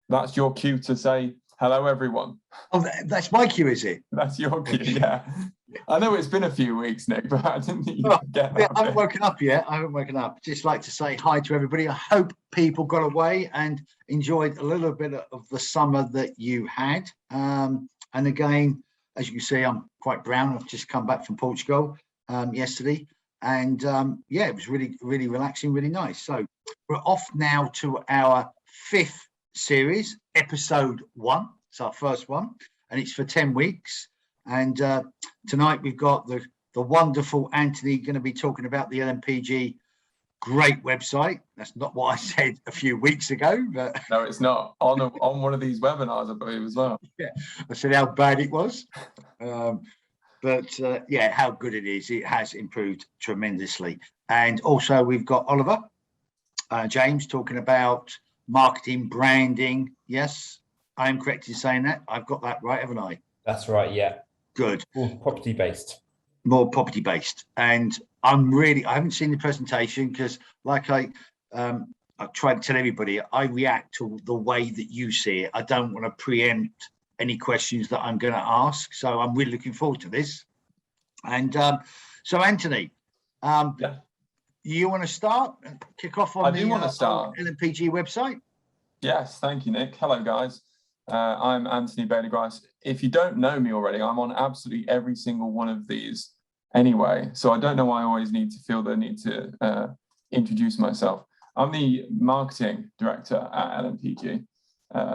That's your cue to say hello, everyone. Oh, that's my cue, is it? That's your cue, yeah. I know it's been a few weeks, Nick, but I didn't think you'd get that. I haven't woken up yet. I haven't woken up. Just like to say hi to everybody. I hope people got away and enjoyed a little bit of the summer that you had. And again, as you can see, I'm quite brown. I've just come back from Portugal yesterday. And yeah, it was really, really relaxing, really nice. So we're off now to our 5th series, episode 1. It's our first one, and it's for 10 weeks. And tonight we've got the wonderful Anthony going to be talking about the LMPG great website. That's not what I said a few weeks ago, but no, it's not on one of these webinars, I believe, as well. Yeah, I said how bad it was, but yeah, how good it is. It has improved tremendously. And also we've got Oliver James talking about marketing, branding. Yes, I am correct in saying that. I've got that right, haven't I? That's right, yeah. Good. More property based. More property based. And I haven't seen the presentation because like I try to tell everybody, I react to the way that you see it. I don't want to preempt any questions that I'm going to ask. So I'm really looking forward to this. And so Anthony, yeah. You want to start? Kick off on the LMPG website? Yes, thank you, Nick. Hello, guys. I'm Anthony Bailey-Grice. If you don't know me already, I'm on absolutely every single one of these anyway. So I don't know why I always need to feel the need to introduce myself. I'm the marketing director at LMPG.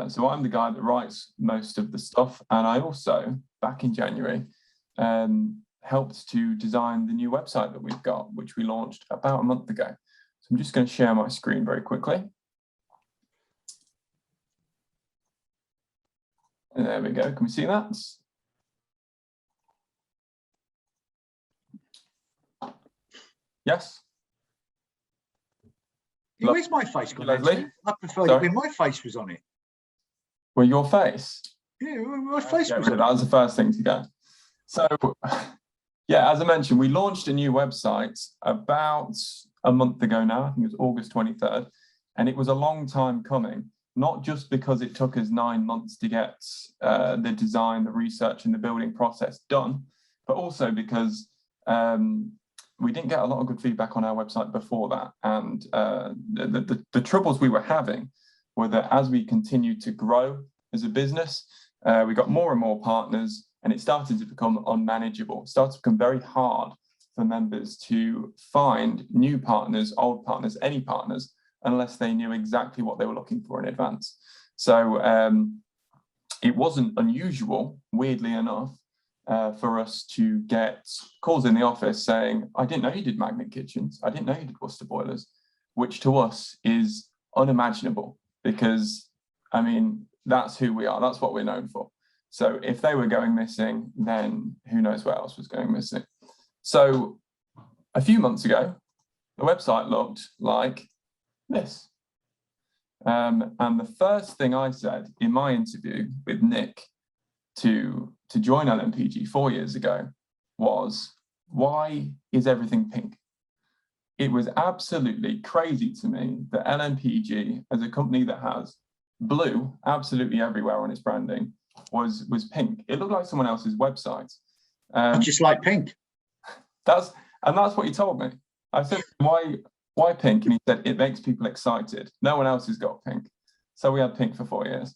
So I'm the guy that writes most of the stuff. And I also, back in January, helped to design the new website that we've got, which we launched about a month ago. So I'm just going to share my screen very quickly. And there we go. Can we see that? Yes. Where's my face gone? I prefer it when my face was on it. Well, your face? Yeah, my face was on it. That was the first thing to go. So, yeah, as I mentioned, we launched a new website about a month ago now. I think it was August 23rd. And it was a long time coming, not just because it took us 9 months to get the design, the research and the building process done, but also because we didn't get a lot of good feedback on our website before that. And the troubles we were having were that as we continued to grow as a business, we got more and more partners, and it started to become unmanageable. It started to become very hard for members to find new partners, old partners, any partners, unless they knew exactly what they were looking for in advance. So it wasn't unusual, weirdly enough, for us to get calls in the office saying, I didn't know you did magnet kitchens. I didn't know you did Worcester boilers, which to us is unimaginable because, I mean, that's who we are. That's what we're known for. So if they were going missing, then who knows what else was going missing. So a few months ago, the website looked like this. And the first thing I said in my interview with Nick to join LMPG 4 years ago was, why is everything pink? It was absolutely crazy to me that LMPG, as a company that has blue absolutely everywhere on its branding, was pink. It looked like someone else's website. I just like pink. That's what he told me. I said, why pink? And he said, it makes people excited. No one else has got pink. So we had pink for 4 years.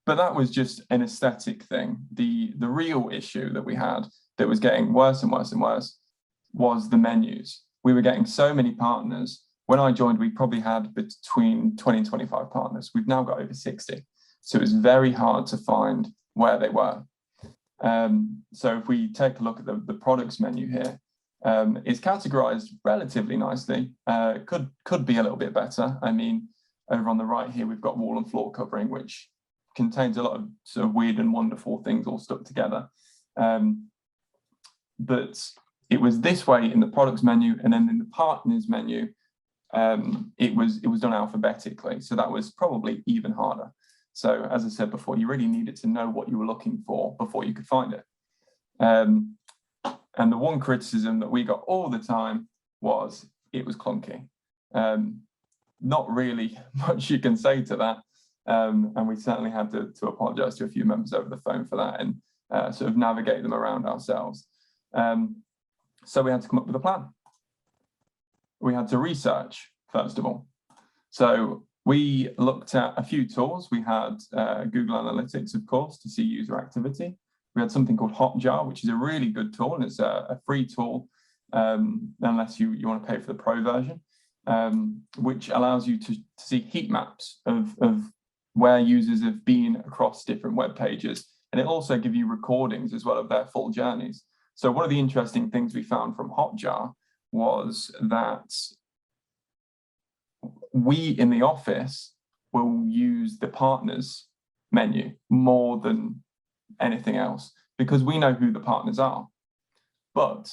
But that was just an aesthetic thing. The real issue that we had that was getting worse and worse and worse was the menus. We were getting so many partners. When I joined, we probably had between 20 and 25 partners. We've now got over 60. So it was very hard to find where they were. So if we take a look at the products menu here, it's categorized relatively nicely. Could be a little bit better. I mean, over on the right here, we've got wall and floor covering, which contains a lot of sort of weird and wonderful things all stuck together. But it was this way in the products menu, and then in the partners menu, it was done alphabetically. So that was probably even harder. So as I said before, you really needed to know what you were looking for before you could find it. And the one criticism that we got all the time was it was clunky. not really much you can say to that. And we certainly had to apologise to a few members over the phone for that and sort of navigate them around ourselves. So we had to come up with a plan. We had to research, first of all. So we looked at a few tools. We had Google Analytics, of course, to see user activity. We had something called Hotjar, which is a really good tool, and it's a free tool, unless you want to pay for the pro version, which allows you to see heat maps of where users have been across different web pages. And it also gives you recordings as well of their full journeys. So one of the interesting things we found from Hotjar was that we in the office will use the partners menu more than anything else because we know who the partners are. But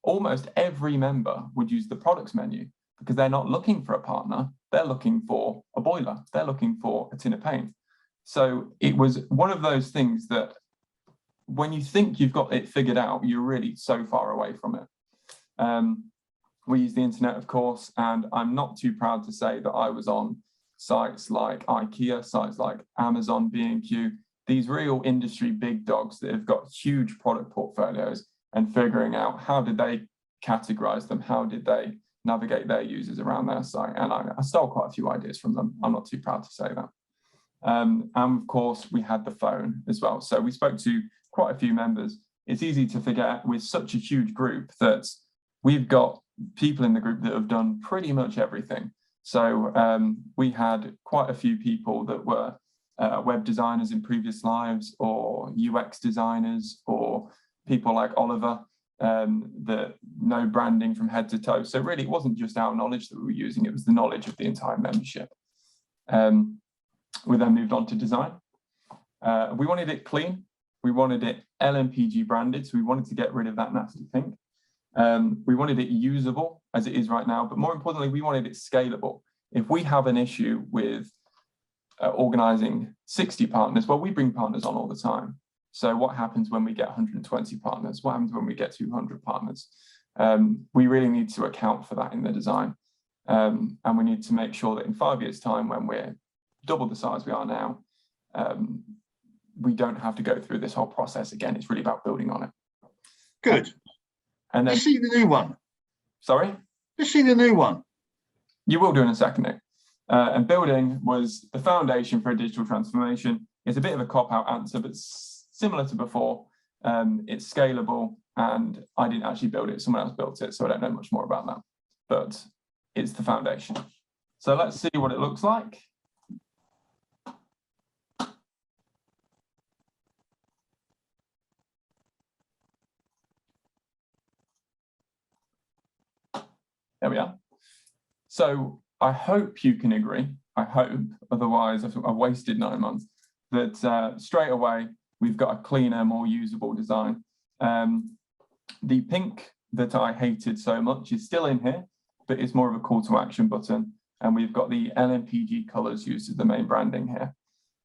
almost every member would use the products menu because they're not looking for a partner, they're looking for a boiler, they're looking for a tin of paint. So it was one of those things that when you think you've got it figured out, you're really so far away from it. We use the internet, of course, and I'm not too proud to say that I was on sites like IKEA, sites like Amazon, B&Q, these real industry big dogs that have got huge product portfolios, and figuring out how did they categorize them, how did they navigate their users around their site. And I stole quite a few ideas from them. I'm not too proud to say that. And of course, we had the phone as well. So we spoke to quite a few members. It's easy to forget with such a huge group that we've got people in the group that have done pretty much everything. So we had quite a few people that were web designers in previous lives, or UX designers, or people like Oliver that know branding from head to toe. So really, it wasn't just our knowledge that we were using, it was the knowledge of the entire membership. We then moved on to design. We wanted it clean. We wanted it LMPG branded, so we wanted to get rid of that nasty pink. We wanted it usable as it is right now, but more importantly, we wanted it scalable. If we have an issue with organizing 60 partners, well, we bring partners on all the time. So what happens when we get 120 partners? What happens when we get 200 partners? We really need to account for that in the design. And we need to make sure that in 5 years' time, when we're double the size we are now, we don't have to go through this whole process again. It's really about building on it. Good. And then, you see the new one? Sorry? You see the new one? You will do in a second, Nick. And building was the foundation for a digital transformation. It's a bit of a cop-out answer, but similar to before. It's scalable, and I didn't actually build it. Someone else built it, so I don't know much more about that. But it's the foundation. So let's see what it looks like. There we are. So I hope you can agree, I hope, otherwise I've wasted 9 months, that straight away we've got a cleaner, more usable design. The pink that I hated so much is still in here, but it's more of a call to action button. And we've got the LMPG colors used as the main branding here.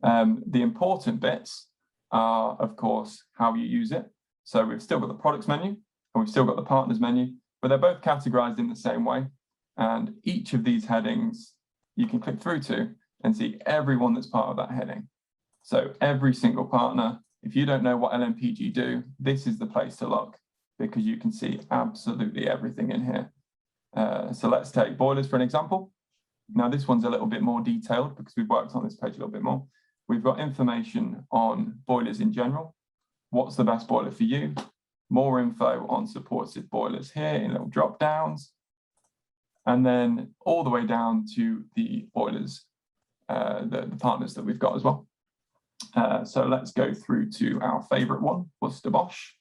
The important bits are, of course, how you use it. So we've still got the products menu and we've still got the partners menu, but they're both categorized in the same way. And each of these headings you can click through to and see everyone that's part of that heading. So every single partner, if you don't know what LMPG do, this is the place to look because you can see absolutely everything in here. So let's take boilers for an example. Now this one's a little bit more detailed because we've worked on this page a little bit more. We've got information on boilers in general. What's the best boiler for you? More info on supported boilers here in little drop downs. And then all the way down to the boilers, the partners that we've got as well. So let's go through to our favorite one, Worcester Bosch.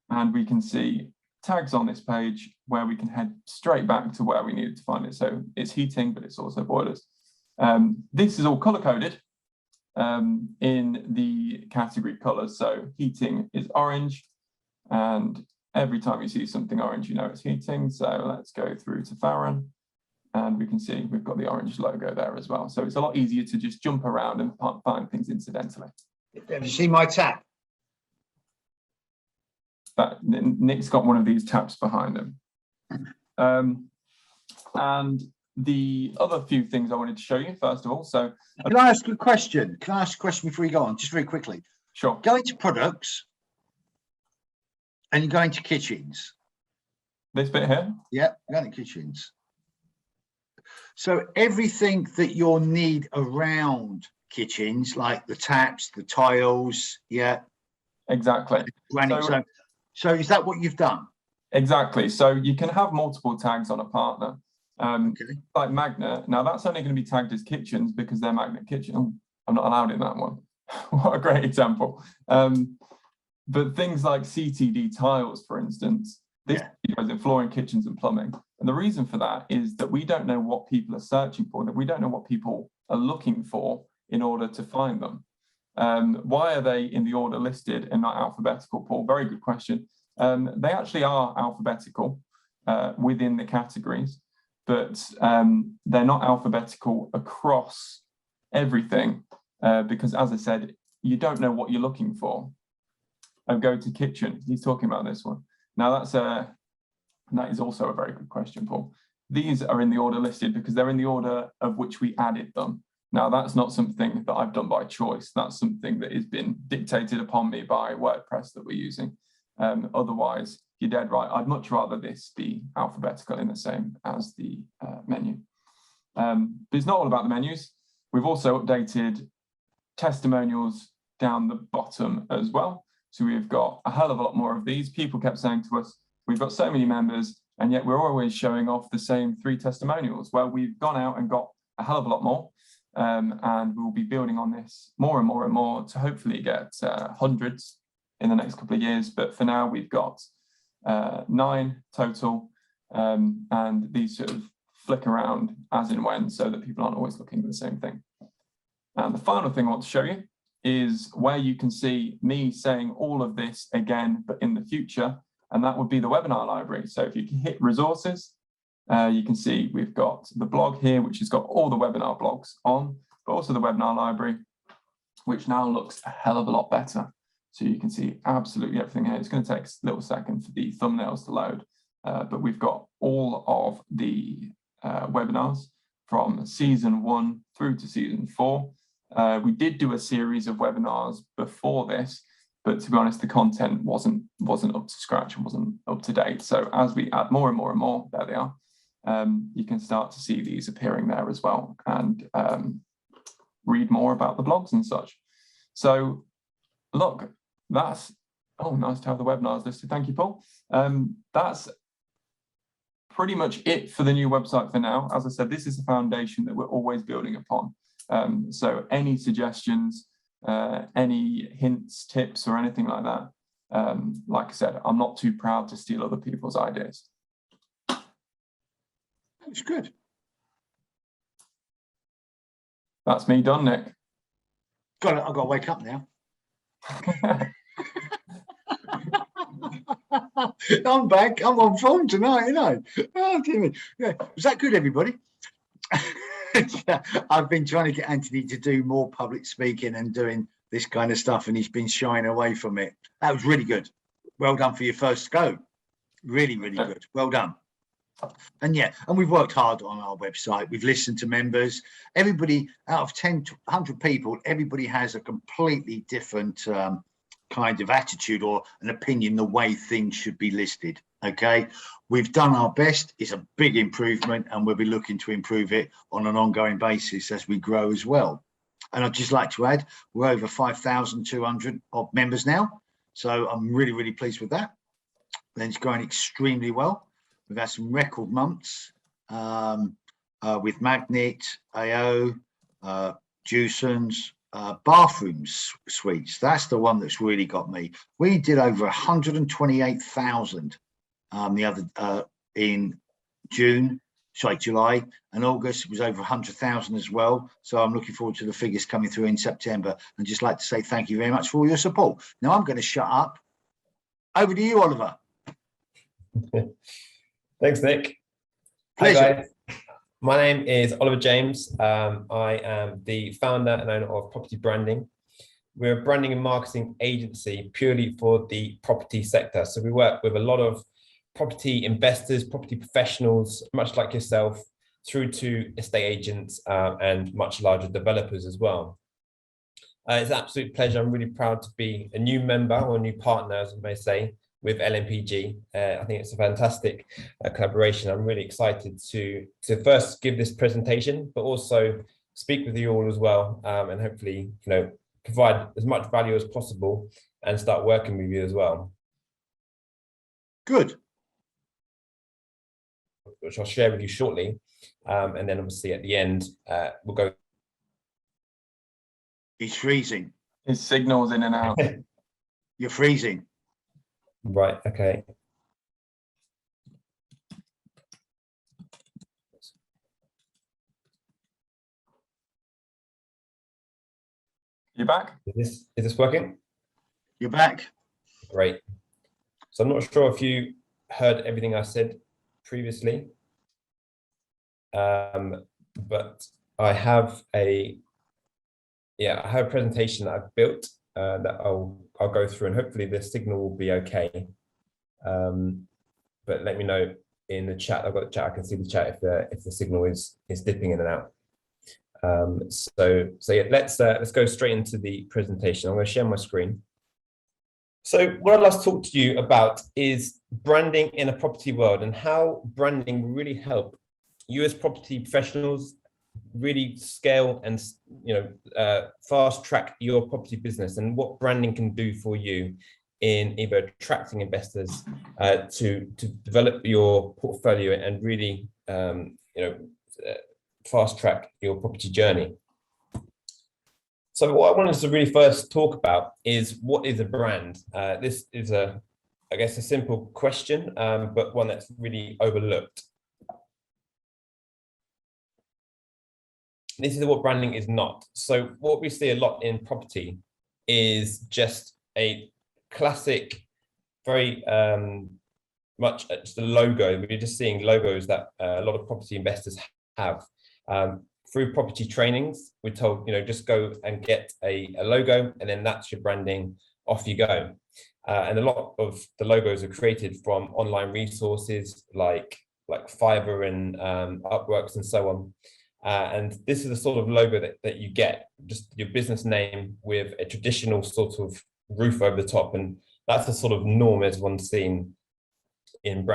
And we can see tags on this page where we can head straight back to where we needed to find it. So it's heating, but it's also boilers. This is all color-coded in the category colors. So heating is orange, and every time you see something orange, you know it's heating. So let's go through to Farron, and we can see we've got the orange logo there as well. So it's a lot easier to just jump around and find things incidentally. Have you seen my tap? Nick's got one of these taps behind him. And the other few things I wanted to show you, first of all, so Can I ask you a question? Can I ask a question before you go on, just very quickly? sure. Go into products and you go into kitchens. This bit here? Yeah, go into kitchens. So everything that you'll need around kitchens, like the taps, the tiles, yeah. Exactly. Granite. So is that what you've done? Exactly. So you can have multiple tags on a partner. Okay. Like magnet. Now that's only going to be tagged as kitchens because they're magnet kitchen. Oh, I'm not allowed in that one. What a great example. But things like CTD tiles, for instance, this goes in flooring, kitchens and plumbing. And the reason for that is that we don't know what people are searching for, that we don't know what people are looking for in order to find them. Why are they in the order listed and not alphabetical, Paul? Very good question. They actually are alphabetical within the categories, but they're not alphabetical across everything because, as I said, you don't know what you're looking for. Go to kitchen. He's talking about this one. Now that is also a very good question, Paul. These are in the order listed because they're in the order of which we added them. Now, that's not something that I've done by choice. That's something that has been dictated upon me by WordPress that we're using. Otherwise, you're dead right. I'd much rather this be alphabetical in the same as the menu. But it's not all about the menus. We've also updated testimonials down the bottom as well. So we've got a hell of a lot more of these. People kept saying to us, we've got so many members, and yet we're always showing off the same 3 testimonials. Well, we've gone out and got a hell of a lot more. And we'll be building on this more and more and more to hopefully get hundreds in the next couple of years. But for now, we've got 9 total, and these sort of flick around as and when so that people aren't always looking at the same thing. And the final thing I want to show you is where you can see me saying all of this again, but in the future, and that would be the webinar library. So if you can hit resources, you can see we've got the blog here, which has got all the webinar blogs on, but also the webinar library, which now looks a hell of a lot better. So you can see absolutely everything here. It's going to take a little second for the thumbnails to load, but we've got all of the webinars from season 1 through to season 4. We did do a series of webinars before this, but to be honest, the content wasn't up to scratch and wasn't up to date. So as we add more and more and more, there they are. You can start to see these appearing there as well and read more about the blogs and such. So look, that's, oh, nice to have the webinars listed. Thank you, Paul. That's pretty much it for the new website for now. As I said, this is the foundation that we're always building upon. So any suggestions, any hints, tips, or anything like that, like I said, I'm not too proud to steal other people's ideas. That's good. That's me done, Nick. Got it. I've got to wake up now. I'm back. I'm on form tonight, you know. Oh, dear me. Yeah. Was that good, everybody? I've been trying to get Anthony to do more public speaking and doing this kind of stuff, and he's been shying away from it. That was really good. Well done for your first go. Really, really good. Well done. And yeah, and we've worked hard on our website. We've listened to members. Everybody, out of 10 to 100 people, everybody has a completely different kind of attitude or an opinion the way things should be listed. Okay, we've done our best. It's a big improvement, and we'll be looking to improve it on an ongoing basis as we grow as well. And I'd just like to add, we're over 5,200 odd members now, so I'm really, really pleased with that. And it's going extremely well. We've had some record months with Magnet, AO, Juicens, bathroom suites. That's the one that's really got me. We did over 128,000 the other in July, and August was over 100,000 as well. So I'm looking forward to the figures coming through in September, and just like to say thank you very much for all your support. Now I'm going to shut up. Over to you, Oliver. Thanks, Nick. Pleasure. Hi, guys. My name is Oliver James. I am the founder and owner of Property Branding. We're a branding and marketing agency purely for the property sector. So we work with a lot of property investors, property professionals, much like yourself, through to estate agents and much larger developers as well. It's an absolute pleasure. I'm really proud to be a new member or a new partner, as I may say, with LMPG. I think it's a fantastic collaboration. I'm really excited to first give this presentation, but also speak with you all as well, and hopefully, provide as much value as possible and start working with you as well. Good. Which I'll share with you shortly, and then obviously at the end we'll go. He's freezing. His signal's in and out. You're freezing. Right. Okay. You back? Is this working? You're back. Great. So I'm not sure if you heard everything I said previously, but I have a presentation that I've built that I'll go through, and hopefully the signal will be okay. But let me know in the chat. I've got the chat. I can see the chat if the signal is dipping in and out. So yeah, let's go straight into the presentation. I'm going to share my screen. So what I'd like to talk to you about is branding in a property world, and how branding will really help you as property professionals really scale and fast track your property business, and what branding can do for you in either attracting investors to develop your portfolio and really fast track your property journey. So what I wanted to really first talk about is, what is a brand? This is I guess a simple question, but one that's really overlooked. This is what branding is not. So what we see a lot in property is just a classic, very much just a logo. We're just seeing logos that a lot of property investors have. Through property trainings, we're told, just go and get a logo, and then that's your branding, off you go. And a lot of the logos are created from online resources like Fiverr and Upworks and so on. And this is the sort of logo that you get, just your business name with a traditional sort of roof over the top. And that's the sort of norm everyone's seen in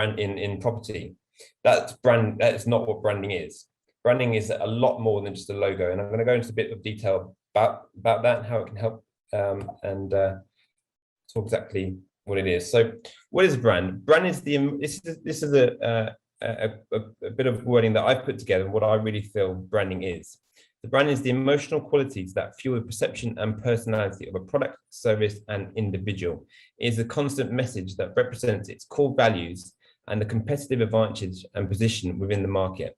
property. That is not what branding is. Branding is a lot more than just a logo. And I'm going to go into a bit of detail about that and how it can help, and talk exactly what it is. So what is a brand? Brand is this is a bit of wording that I've put together, what I really feel branding is. The brand is the emotional qualities that fuel the perception and personality of a product, service, and individual. It is a constant message that represents its core values and the competitive advantage and position within the market.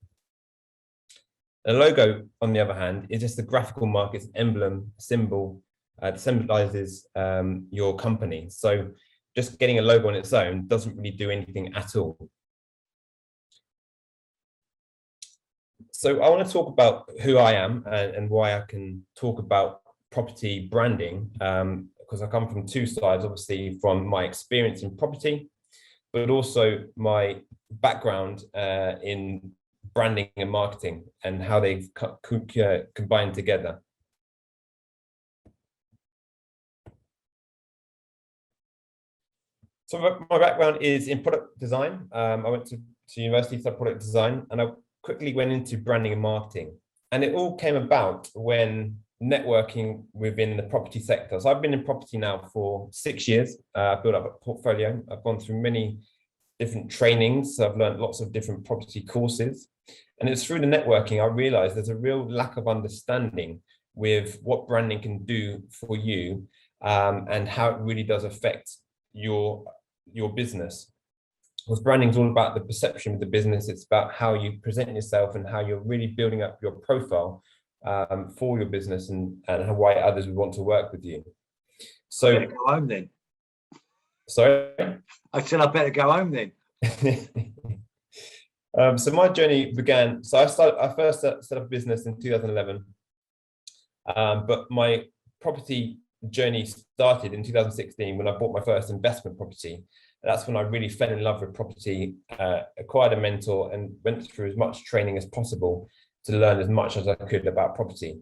A logo, on the other hand, is just the graphical market's emblem, symbol, that symbolizes your company. So just getting a logo on its own doesn't really do anything at all. So I want to talk about who I am and why I can talk about property branding, because I come from two sides, obviously from my experience in property, but also my background in branding and marketing and how they've combined together. So my background is in product design. I went to university for product design, and I quickly went into branding and marketing. And it all came about when networking within the property sector. So I've been in property now for 6 years. I've built up a portfolio. I've gone through many different trainings. So I've learned lots of different property courses. And it's through the networking I realized there's a real lack of understanding with what branding can do for you, and how it really does affect your business. Because branding is all about the perception of the business. It's about how you present yourself and how you're really building up your profile for your business, and why others would want to work with you. So I better go home then. Sorry? I said I better go home then. So my journey began, so I first set up a business in 2011, but my property journey started in 2016 when I bought my first investment property. That's when I really fell in love with property, acquired a mentor, and went through as much training as possible to learn as much as I could about property.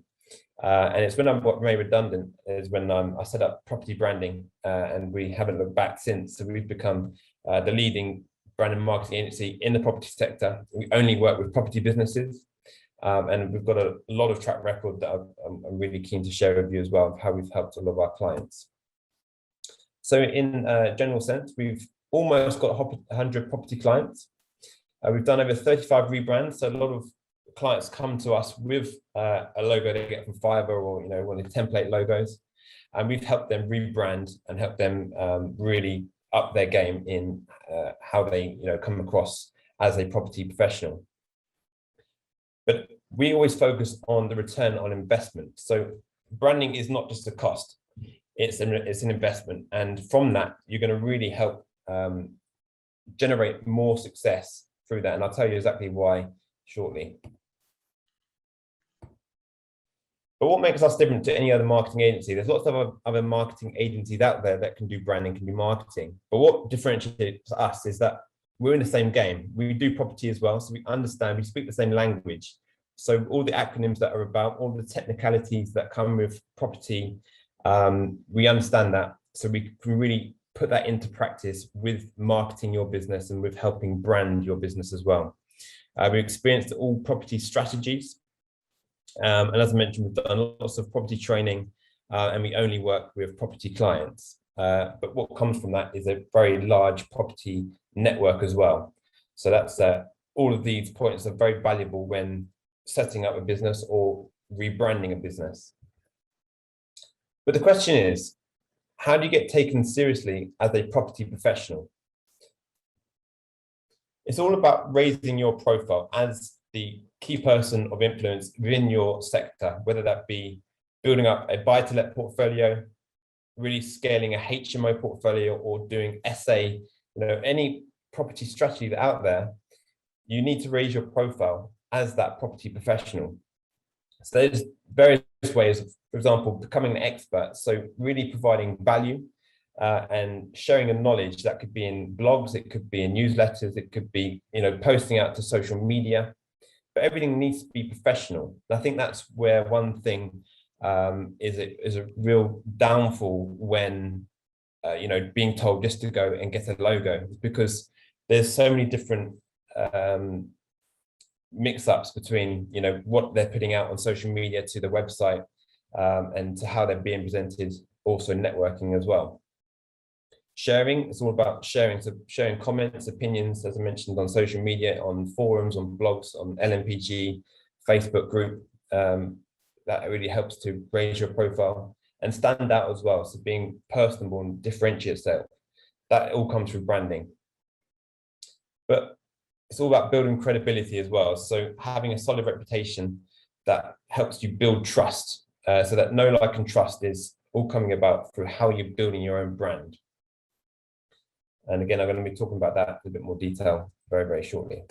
And it's when I got made redundant is when I set up property branding, and we haven't looked back since. So we've become the leading brand and marketing agency in the property sector. We only work with property businesses, and we've got a lot of track record that I'm really keen to share with you as well, of how we've helped all of our clients. So in general sense, we've almost got 100 property clients. We've done over 35 rebrands. So a lot of clients come to us with a logo they get from Fiverr, or one of the template logos, and we've helped them rebrand and help them really up their game in how they come across as a property professional. But we always focus on the return on investment. So branding is not just a cost, it's an investment, and from that you're going to really help generate more success through that, and I'll tell you exactly why shortly. But what makes us different to any other marketing agency? There's lots of other marketing agencies out there that can do branding, can do marketing. But what differentiates us is that we're in the same game. We do property as well, so we understand, we speak the same language. So all the acronyms that are about, all the technicalities that come with property, we understand that. So we can really put that into practice with marketing your business and with helping brand your business as well. We experienced all property strategies. And as I mentioned, we've done lots of property training, and we only work with property clients. But what comes from that is a very large property network as well. So that's all of these points are very valuable when setting up a business or rebranding a business. But the question is, how do you get taken seriously as a property professional? It's all about raising your profile as the key person of influence within your sector, whether that be building up a buy-to-let portfolio, really scaling a HMO portfolio, or doing SA, any property strategy that's out there. You need to raise your profile as that property professional. So there's various ways of, for example, becoming an expert. So really providing value and sharing a knowledge that could be in blogs, it could be in newsletters, it could be, posting out to social media. But everything needs to be professional. And I think that's where one thing is a real downfall when being told just to go and get a logo, because there's so many different mix-ups between what they're putting out on social media to the website, and to how they're being presented, also networking as well. Sharing, it's all about sharing. So sharing comments, opinions, as I mentioned, on social media, on forums, on blogs, on LMPG, Facebook group. That really helps to raise your profile and stand out as well. So being personable and differentiate yourself, that all comes through branding. But it's all about building credibility as well. So having a solid reputation that helps you build trust, so that know, like, and trust is all coming about through how you're building your own brand. And again, I'm going to be talking about that in a bit more detail very, very shortly.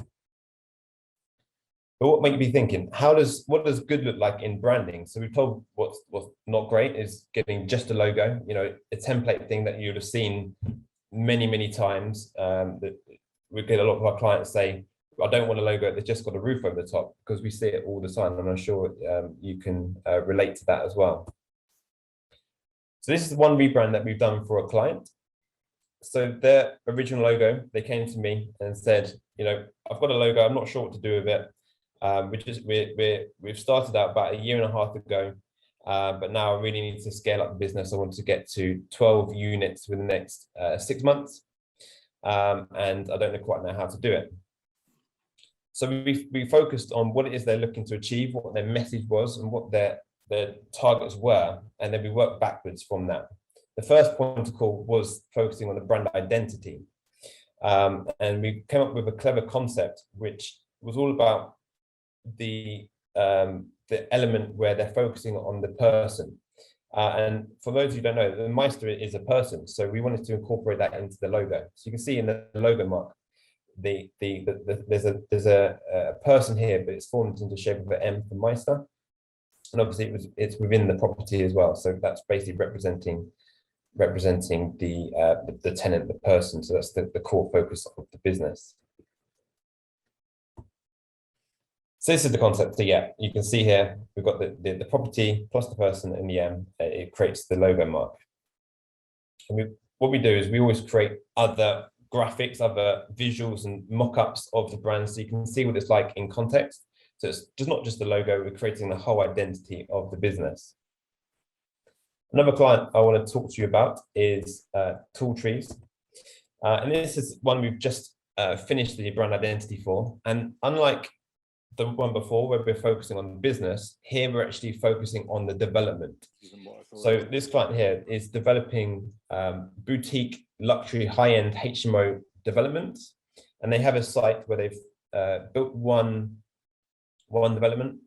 But what might you be thinking? What does good look like in branding? So we've told what's not great is getting just a logo, a template thing that you'd have seen many, many times. That we get a lot of our clients say, I don't want a logo, they've just got a roof over the top, because we see it all the time. And I'm sure you can relate to that as well. So this is one rebrand that we've done for a client. So their original logo, they came to me and said, I've got a logo, I'm not sure what to do with it. We've started out about a year and a half ago, but now I really need to scale up the business. I want to get to 12 units within the next 6 months, and I don't quite know how to do it. So we focused on what it is they're looking to achieve, what their message was, and what their targets were, and then we worked backwards from that. The first point of call was focusing on the brand identity. And we came up with a clever concept, which was all about the element where they're focusing on the person. And for those who don't know, the Meister is a person. So we wanted to incorporate that into the logo. So you can see in the logo mark, there's a person here, but it's formed into the shape of an M for Meister. And obviously it's within the property as well. So that's basically representing representing the tenant, the person. So that's the core focus of the business. So this is the concept. So yeah, you can see here, we've got the property plus the person and the M. It creates the logo mark. And what we do is we always create other graphics, other visuals and mock-ups of the brand so you can see what it's like in context. So it's just not just the logo, we're creating the whole identity of the business. Another client I want to talk to you about is Tooltrees. And this is one we've just finished the brand identity for. And unlike the one before where we're focusing on the business, here we're actually focusing on the development. So this client here is developing boutique luxury high-end HMO developments, and they have a site where they've built one development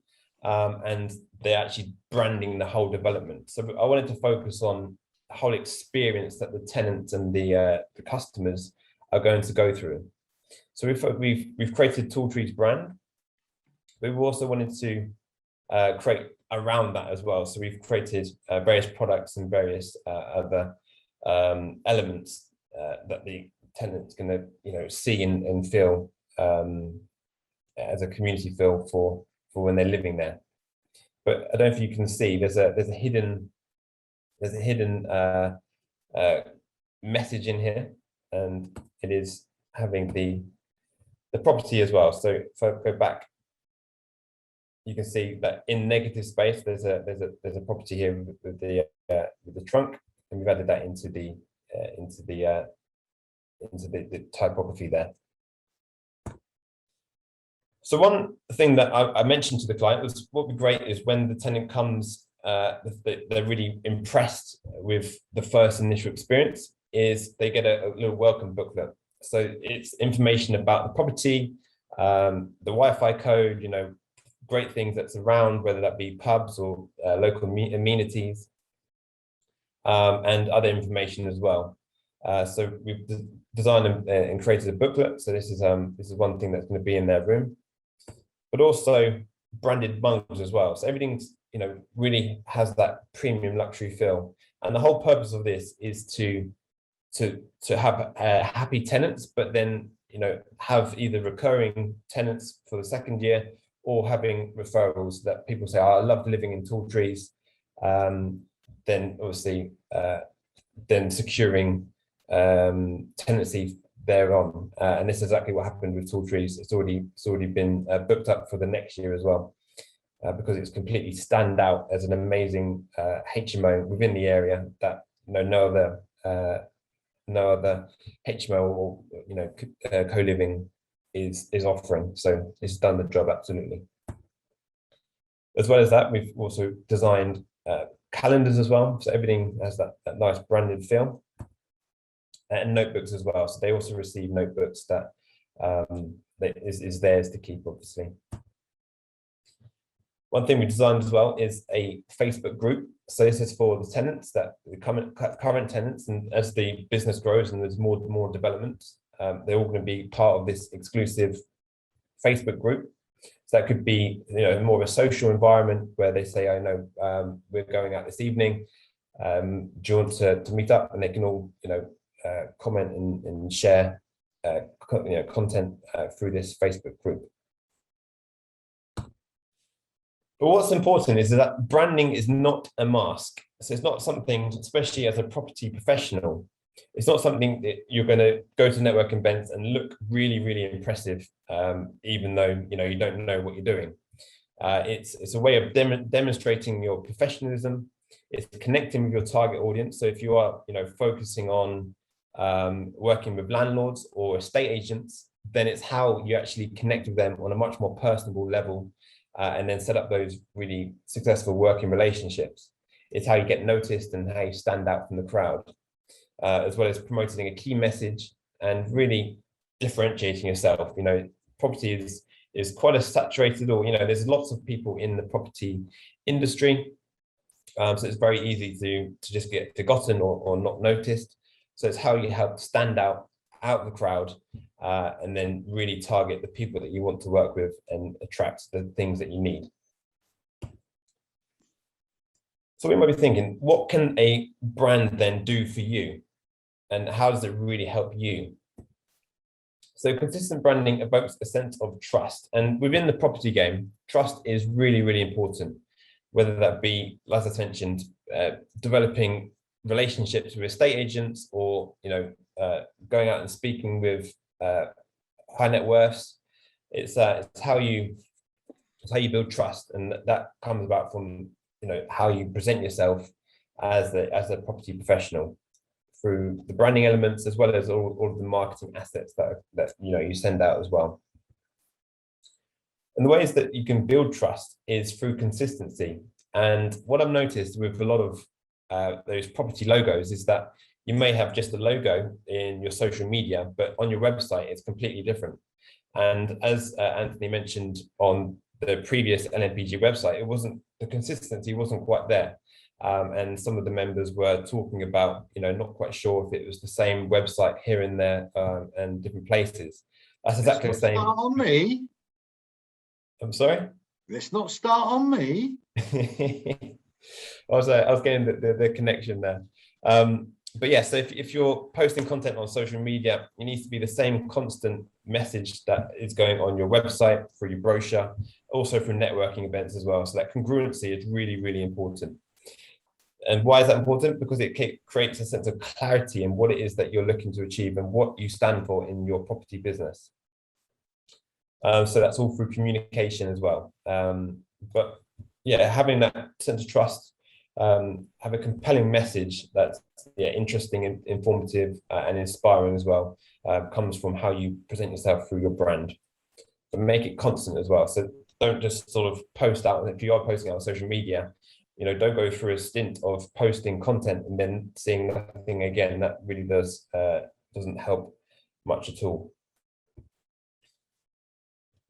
and they're actually branding the whole development. So I wanted to focus on the whole experience that the tenants and the customers are going to go through. So we've created Tooltrees brand. We've also wanted to create around that as well. So we've created various products and various other elements that the tenant's going to see and feel as a community feel for when they're living there. But I don't know if you can see there's a hidden message in here, and it is having the property as well. So if I go back, you can see that in negative space, there's a property here with the trunk, and we've added that into the typography there. So one thing that I mentioned to the client was what would be great is when the tenant comes, they're really impressed with the first initial experience, is they get a little welcome booklet. So it's information about the property, the Wi-Fi code, great things that's around, whether that be pubs or local amenities, and other information as well. So we've designed and created a booklet. So this is one thing that's going to be in their room, but also branded mugs as well. So everything's really has that premium luxury feel. And the whole purpose of this is to have happy tenants, but then have either recurring tenants for the second year, or having referrals that people say, oh, I love living in Tooltrees. Then obviously, then securing tenancy thereon. And this is exactly what happened with Tooltrees. It's already been booked up for the next year as well, because it's completely stand out as an amazing HMO within the area that no other HMO or co-living is offering. So it's done the job absolutely. As well as that, we've also designed calendars as well, so everything has that nice branded feel, and notebooks as well. So they also receive notebooks that is theirs to keep, obviously. One thing we designed as well is a Facebook group. So this is for the tenants, that the current tenants, and as the business grows and there's more development, they're all going to be part of this exclusive Facebook group. So that could be more of a social environment where they say, I know we're going out this evening. Do you want to meet up? And they can all comment and share content through this Facebook group. But what's important is that branding is not a mask. So it's not something, especially as a property professional, it's not something that you're going to go to networking events and look really, really impressive, even though you don't know what you're doing. It's a way of demonstrating your professionalism. It's connecting with your target audience. So if you are focusing on working with landlords or estate agents, then it's how you actually connect with them on a much more personable level, and then set up those really successful working relationships. It's how you get noticed and how you stand out from the crowd, as well as promoting a key message and really differentiating yourself. Property is quite a saturated, or there's lots of people in the property industry, so it's very easy to just get forgotten or not noticed. So it's how you help stand out the crowd, and then really target the people that you want to work with and attract the things that you need. So we might be thinking, what can a brand then do for you? And how does it really help you? So consistent branding evokes a sense of trust. And within the property game, trust is really, really important, whether that be, as I mentioned, developing relationships with estate agents, or, going out and speaking with high net worths. It's how you build trust. And that comes about from, how you present yourself as a property professional, through the branding elements, as well as all of the marketing assets that you send out as well. And the ways that you can build trust is through consistency. And what I've noticed with a lot of those property logos is that you may have just a logo in your social media, but on your website it's completely different. And as Anthony mentioned on the previous LNPG website, the consistency wasn't quite there. And some of the members were talking about, not quite sure if it was the same website here and there, and different places. That's exactly the same. Start on me. I'm sorry? Let's not start on me. I was getting the connection there. But yeah, so if you're posting content on social media, it needs to be the same constant message that is going on your website, through your brochure, also through networking events as well. So that congruency is really, really important. And why is that important? Because it creates a sense of clarity in what it is that you're looking to achieve and what you stand for in your property business. So that's all through communication as well. But yeah, having that sense of trust, have a compelling message that's interesting and informative, and inspiring as well, comes from how you present yourself through your brand. But make it constant as well. So don't just sort of post out. If you are posting out on social media, don't go through a stint of posting content and then seeing nothing again. That really doesn't help much at all.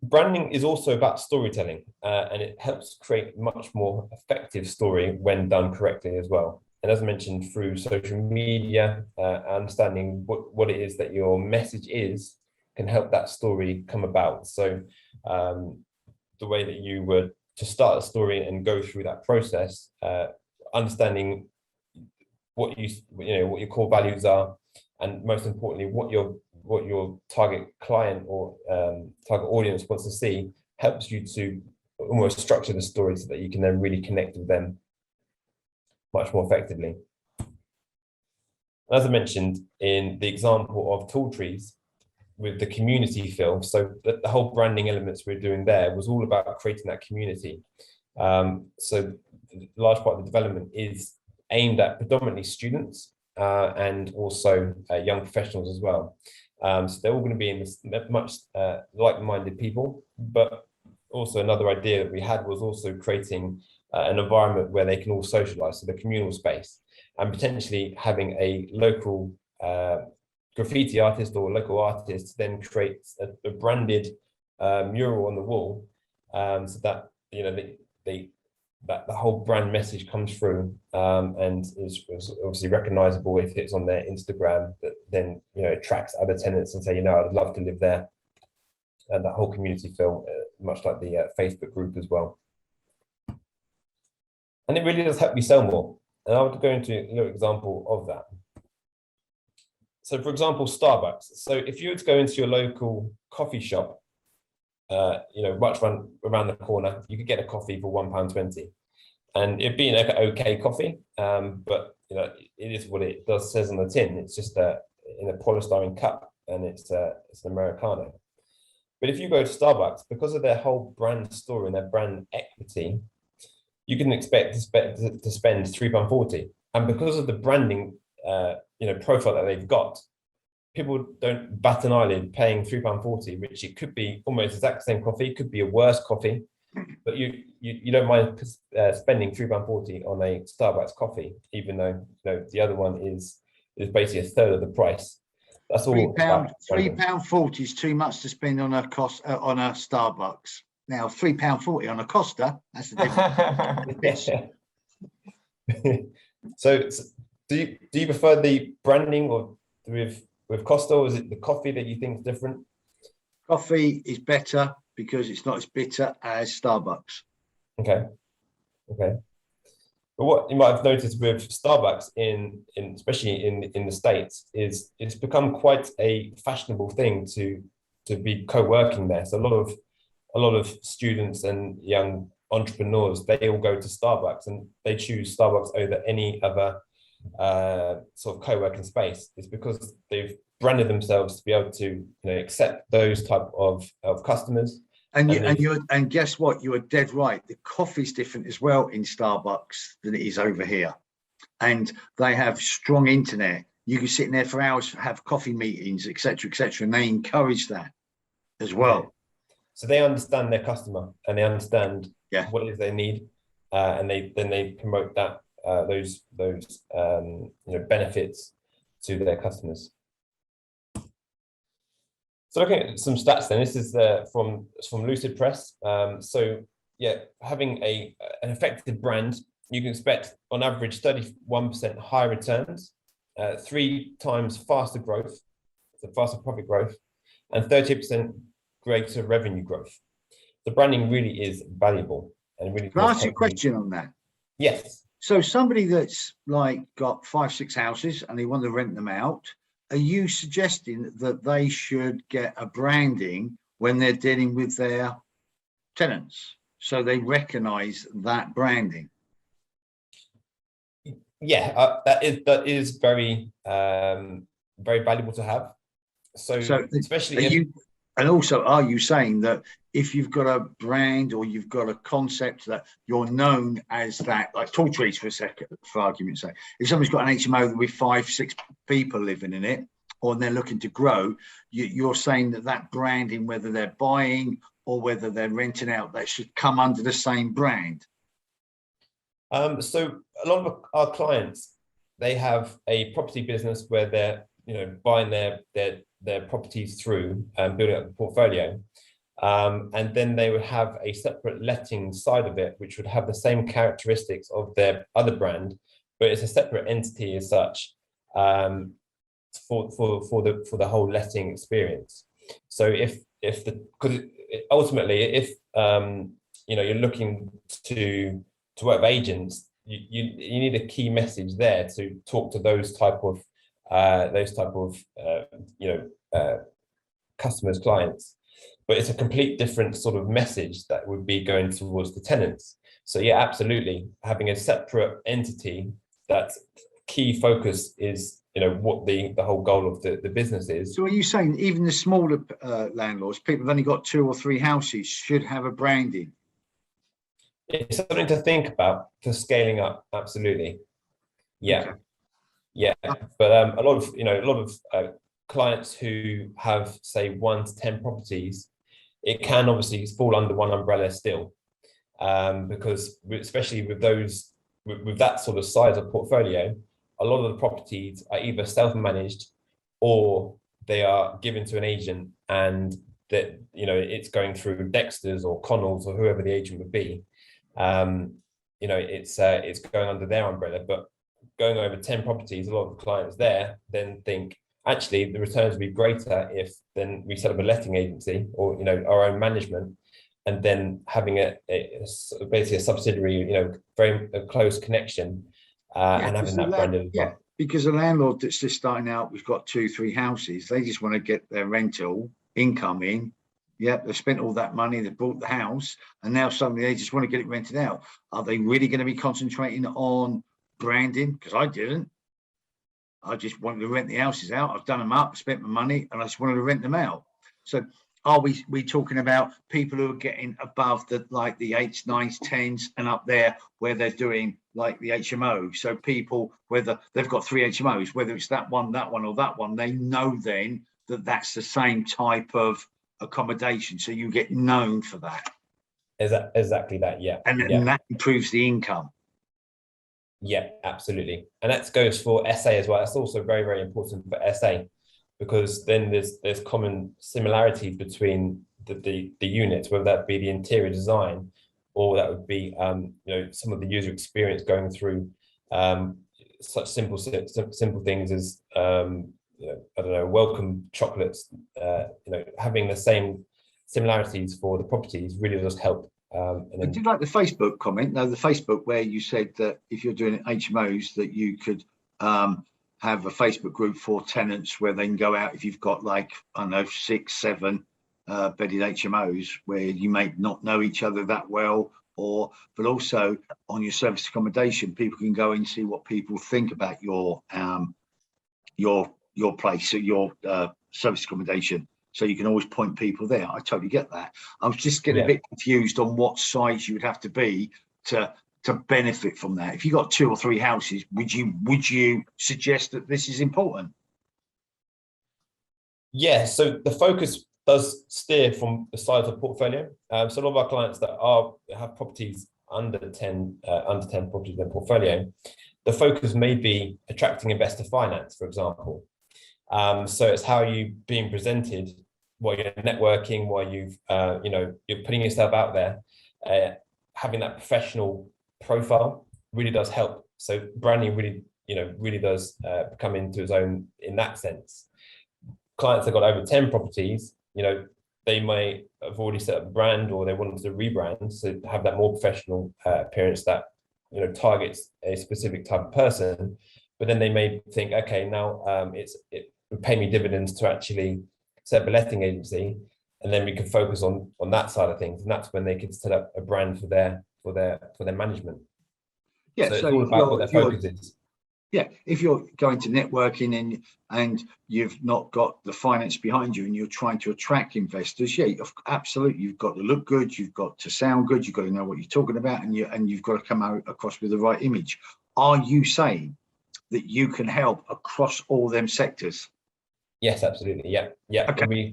Branding is also about storytelling, and it helps create a much more effective story when done correctly as well. And as I mentioned, through social media, understanding what it is that your message is can help that story come about. So the way that you would to start a story and go through that process, understanding what your core values are, and most importantly, what your target client or target audience wants to see, helps you to almost structure the story so that you can then really connect with them much more effectively. As I mentioned in the example of tall trees, with the community feel, so the whole branding elements we're doing there was all about creating that community. So a large part of the development is aimed at predominantly students, and also young professionals as well. So they're all going to be in this much like-minded people. But also another idea that we had was also creating an environment where they can all socialize, so the communal space, and potentially having a local graffiti artist or local artist then creates a branded mural on the wall, so that that the whole brand message comes through, and is obviously recognizable if it's on their Instagram, that then attracts other tenants and say, I'd love to live there. And that whole community feel, much like the Facebook group as well. And it really does help you sell more. And I would go into a little example of that. So for example, Starbucks. So if you were to go into your local coffee shop, much around the corner, you could get a coffee for £1.20, and it'd be an okay coffee, but it is what it says on the tin. It's just in a polystyrene cup, and it's an Americano. But if you go to Starbucks, because of their whole brand story and their brand equity, you can expect to spend £3.40, and because of the branding profile that they've got, people don't bat an eyelid paying £3.40, which it could be almost exact same coffee, could be a worse coffee, but you don't mind spending £3.40 on a Starbucks coffee, even though the other one is basically a third of the price. That's all. £3.40 is too much to spend on a Starbucks. Now £3.40 on a Costa, that's the difference. So do you prefer the branding or with Costa, or is it the coffee that you think is different? Coffee is better because it's not as bitter as Starbucks. Okay. But what you might have noticed with Starbucks especially in the States is it's become quite a fashionable thing to be co-working there. So a lot of students and young entrepreneurs, they all go to Starbucks and they choose Starbucks over any other sort of co-working space. It's because they've branded themselves to be able to accept those type of customers. And guess what? You are dead right. The coffee's different as well in Starbucks than it is over here. And they have strong internet. You can sit in there for hours, have coffee meetings, etc., and they encourage that as well. Yeah. So they understand their customer and they understand what it is they need, and they promote that those benefits to their customers. So looking at some stats, then this is from Lucid Press. So yeah, having an effective brand, you can expect on average 31% higher returns, 3 times faster growth, so faster profit growth, and 30% greater revenue growth. The branding really is valuable and really. Can I ask you a question on that? Yes. So somebody that's like got 5-6 houses and they want to rent them out, are you suggesting that they should get a branding when they're dealing with their tenants, so they recognize that branding? Yeah, that is very very valuable to have. So especially and also, are you saying that if you've got a brand or you've got a concept that you're known as that, like tall trees for a second, for argument's sake, if somebody's got an HMO with 5-6 people living in it, or they're looking to grow, you're saying that branding, whether they're buying or whether they're renting out, that should come under the same brand? So a lot of our clients, they have a property business where they're buying their properties through and building up the portfolio, and then they would have a separate letting side of it, which would have the same characteristics of their other brand, but it's a separate entity as such, for the whole letting experience. So ultimately if you're looking to work with agents, you need a key message there to talk to those type of customers, clients, but it's a complete different sort of message that would be going towards the tenants. So yeah, absolutely, having a separate entity that's key focus is what the whole goal of the business is. So are you saying even the smaller landlords, people who've only got 2 or 3 houses, should have a branding? It's something to think about for scaling up. Absolutely. Yeah. Okay. Yeah. But a lot of clients who have, say, 1 to 10 properties, it can obviously fall under one umbrella still, because especially with those with that sort of size of portfolio, a lot of the properties are either self-managed or they are given to an agent, and that it's going through Dexter's or Connell's or whoever the agent would be. It's going under their umbrella. But going over 10 properties, a lot of the clients there then think actually the returns would be greater if then we set up a letting agency or our own management, and then having basically a subsidiary, very close connection, and having that branded. Yeah, because a landlord that's just starting out, we've got 2-3 houses, they just want to get their rental income in. Yeah, they've spent all that money, they've bought the house, and now suddenly they just want to get it rented out. Are they really going to be concentrating on branding? Because I didn't. I just wanted to rent the houses out. I've done them up, spent my money, and I just wanted to rent them out. So are we talking about people who are getting above the 8s, 9s, 10s and up there where they're doing like the HMO? So people, whether they've got 3 HMOs, whether it's that one or that one, they know then that that's the same type of accommodation. So you get known for that. Exactly that, yeah. And that improves the income. Yeah, absolutely. And that goes for SA as well. That's also very, very important for SA, because then there's common similarities between the units, whether that be the interior design or that would be some of the user experience going through such simple things as welcome chocolates. Having the same similarities for the properties really does help I did like the Facebook comment. No, the Facebook where you said that if you're doing HMOs, that you could have a Facebook group for tenants where they can go out if you've got like, I don't know, 6, 7 bedded HMOs where you may not know each other that well, but also on your service accommodation, people can go and see what people think about your place, your service accommodation. So you can always point people there. I totally get that. I was just getting a bit confused on what size you would have to be to benefit from that. If you got 2 or 3 houses, would you suggest that this is important? Yeah, so the focus does steer from the size of the portfolio. So a lot of our clients that have properties under 10 properties in their portfolio, the focus may be attracting investor finance, for example. So it's how you being presented while you're networking, while you're putting yourself out there, having that professional profile really does help. So branding really does come into its own in that sense. Clients that got over 10 properties, they may have already set up a brand or they wanted to rebrand, so have that more professional appearance that targets a specific type of person. But then they may think, okay, now it would pay me dividends to actually set up a letting agency, and then we can focus on that side of things, and that's when they can set up a brand for their management. Yeah, so it's all about what their focus is. Yeah, if you're going to networking and you've not got the finance behind you and you're trying to attract investors, absolutely, you've got to look good, you've got to sound good, you've got to know what you're talking about, and you've got to come out across with the right image. Are you saying that you can help across all them sectors? Yes, absolutely. Yeah. Okay.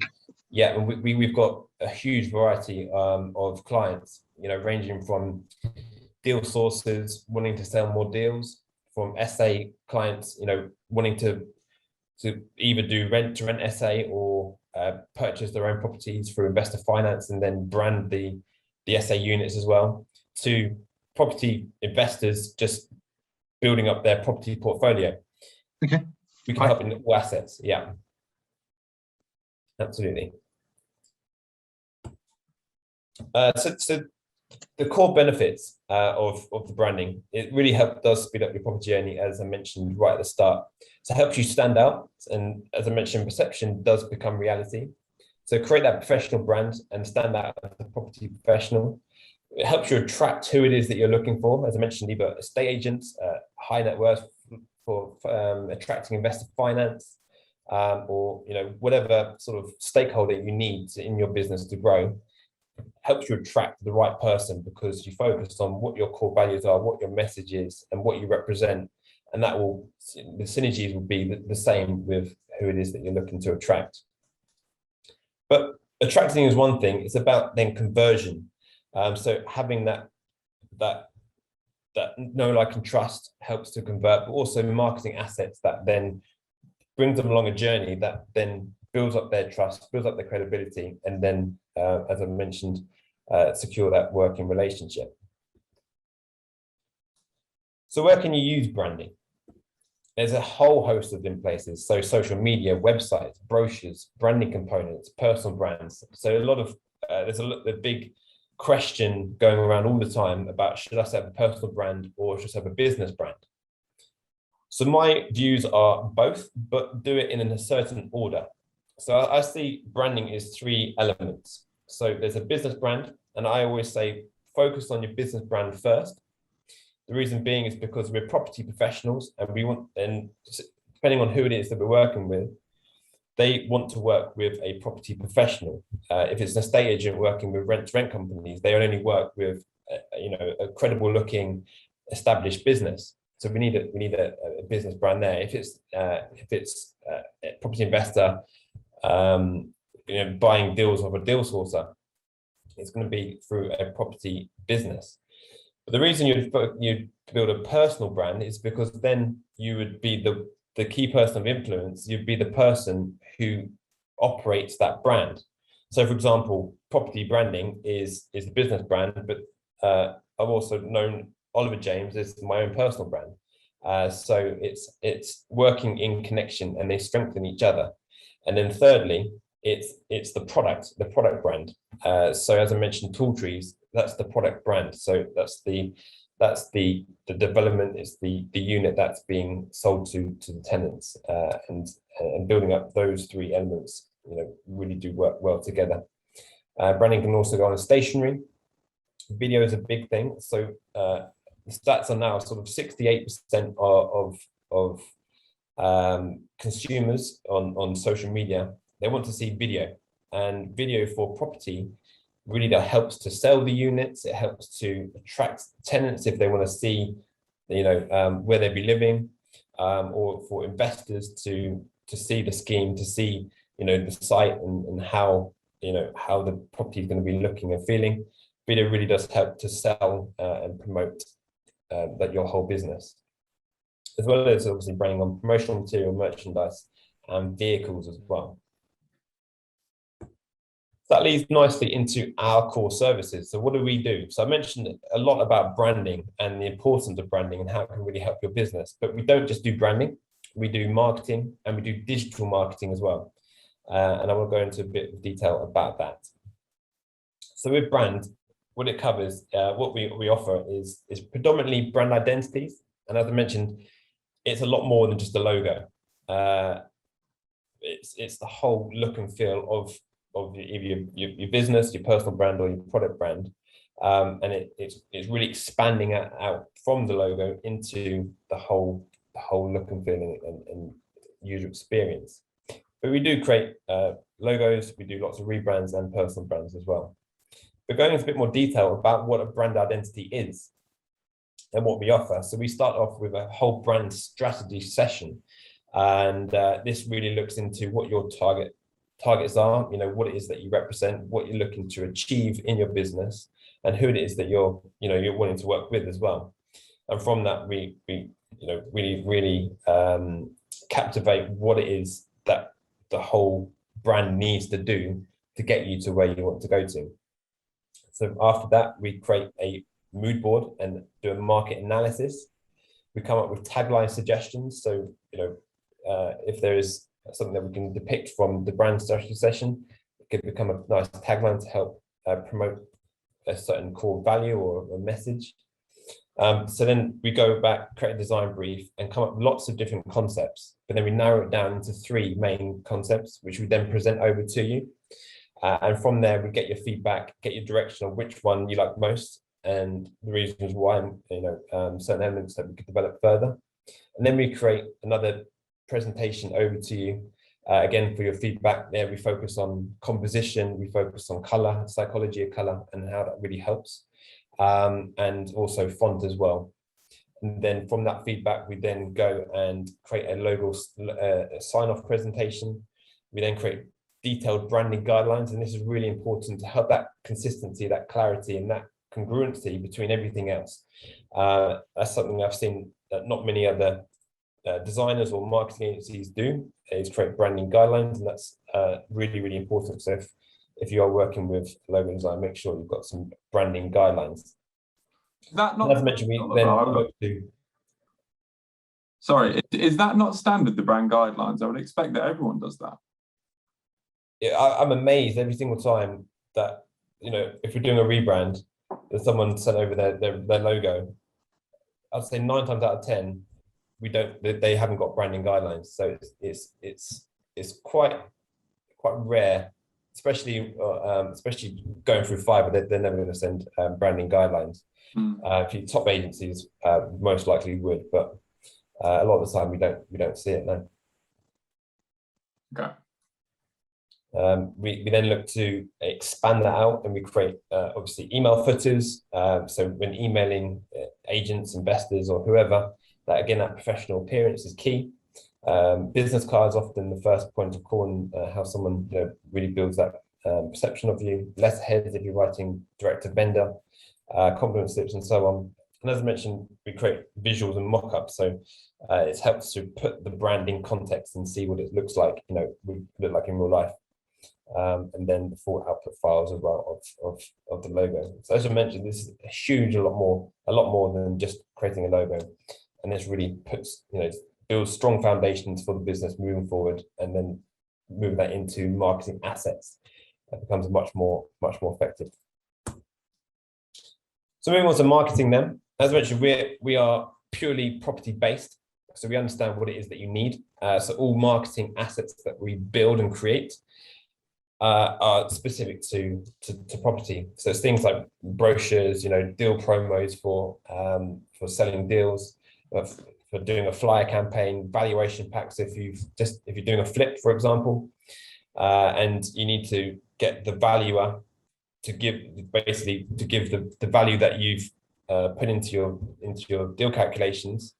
We've got a huge variety of clients, ranging from deal sources wanting to sell more deals, from SA clients, wanting to either do rent to rent SA or purchase their own properties through investor finance and then brand the SA units as well, to property investors just building up their property portfolio. Okay. We can help in all assets. Yeah. Absolutely. So the core benefits of the branding, it really does speed up your property journey, as I mentioned right at the start. So it helps you stand out, and as I mentioned, perception does become reality. So create that professional brand and stand out as a property professional. It helps you attract who it is that you're looking for. As I mentioned, either estate agents, high net worth for attracting investor finance, or whatever sort of stakeholder you need in your business to grow. Helps you attract the right person because you focus on what your core values are, what your message is, and what you represent, and the synergies will be the same with who it is that you're looking to attract. But attracting is one thing; it's about then conversion. So having that know, like, and trust helps to convert, but also marketing assets that then brings them along a journey that then builds up their trust, builds up their credibility, and then, as I mentioned, secure that working relationship. So where can you use branding? There's a whole host of different places. So social media, websites, brochures, branding components, personal brands. So there's a big question going around all the time about, should I set up a personal brand or should I set up a business brand? So my views are both, but do it in a certain order. So I see branding is 3 elements. So there's a business brand, and I always say focus on your business brand first. The reason being is because we're property professionals, and depending on who it is that we're working with, they want to work with a property professional. If it's an estate agent working with rent-to-rent companies, they only work with a credible looking established business. So we need a business brand there. If it's a property investor buying deals of a deal sourcer, it's going to be through a property business. But the reason you build a personal brand is because then you would be the key person of influence. You'd be the person who operates that brand. So, for example, property branding is the business brand, but I've also known Oliver James as my own personal brand. So it's working in connection, and they strengthen each other. And then thirdly, it's the product brand. So as I mentioned, Tall Trees, that's the product brand. So that's the development, is the unit that's being sold to the tenants, and building up those three elements, really do work well together. Branding can also go on stationery. Video is a big thing. So the stats are now sort of 68% of consumers on social media, they want to see video, and video for property really that helps to sell the units. It helps to attract tenants if they want to see, where they'll be living, or for investors to see the scheme, to see, the site and how, how the property is going to be looking and feeling. Video really does help to sell and promote that your whole business, as well as obviously branding on promotional material, merchandise, and vehicles as well. That leads nicely into our core services. So what do we do? So I mentioned a lot about branding and the importance of branding and how it can really help your business, but we don't just do branding, we do marketing, and we do digital marketing as well. And I will go into a bit of detail about that. So with brand, what it covers, what we offer is predominantly brand identities. And as I mentioned, it's a lot more than just a logo. It's the whole look and feel of your business, your personal brand, or your product brand, and it's really expanding out from the logo into the whole look and feeling and user experience. But we do create logos, we do lots of rebrands and personal brands as well. But going into a bit more detail about what a brand identity is and what we offer. So we start off with a whole brand strategy session, and this really looks into what your targets are, what it is that you represent, what you're looking to achieve in your business, and who it is that you're wanting to work with as well. And from that, we really captivate what it is that the whole brand needs to do to get you to where you want to go to. So after that, we create a mood board and do a market analysis. We come up with tagline suggestions. So, if there is something that we can depict from the brand strategy session, it could become a nice tagline to help promote a certain core value or a message. So then we go back, create a design brief, and come up with lots of different concepts. But then we narrow it down into 3 main concepts, which we then present over to you. And from there, we get your feedback, get your direction on which one you like most, and the reasons why, certain elements that we could develop further. And then we create another presentation over to you, again, for your feedback. There we focus on composition, we focus on color, psychology of color, and how that really helps, and also font as well. And then from that feedback, we then go and create a logo sign-off presentation. We then create detailed branding guidelines, and this is really important to help that consistency, that clarity, and that congruency between everything else. That's something I've seen that not many other designers or marketing agencies do, is create branding guidelines, and that's really, really important. So if you are working with logo design, make sure you've got some branding guidelines. Is that not? As mentioned, we then look to. Sorry, is that not standard, the brand guidelines? I would expect that everyone does that. Yeah, I'm amazed every single time that, if we're doing a rebrand, that someone sent over their logo. I'd say 9 times out of 10, they haven't got branding guidelines. So it's quite rare, especially going through Fiverr. They're never going to send branding guidelines. If you top agencies, most likely would, but a lot of the time we don't see it now. Okay. We then look to expand that out, and we create obviously email footers. So when emailing agents, investors, or whoever, that professional appearance is key. Business cards often the first point of call, and how someone really builds that perception of you. Letterheads if you're writing direct to vendor, compliment slips, and so on. And as I mentioned, we create visuals and mock-ups, so it helps to put the brand in context and see what it looks like, look like in real life. And then the full output files as well of the logo. So as I mentioned, this is a huge, a lot more than just creating a logo, and this really builds strong foundations for the business moving forward, and then move that into marketing assets. That becomes much more effective. So moving on to marketing then. As I mentioned, we are purely property based. So we understand what it is that you need. So all marketing assets that we build and create are specific to property. So it's things like brochures, deal promos for selling deals, for doing a flyer campaign, valuation packs if you're doing a flip, for example, and you need to get the valuer to give the value that you've put into your deal calculations.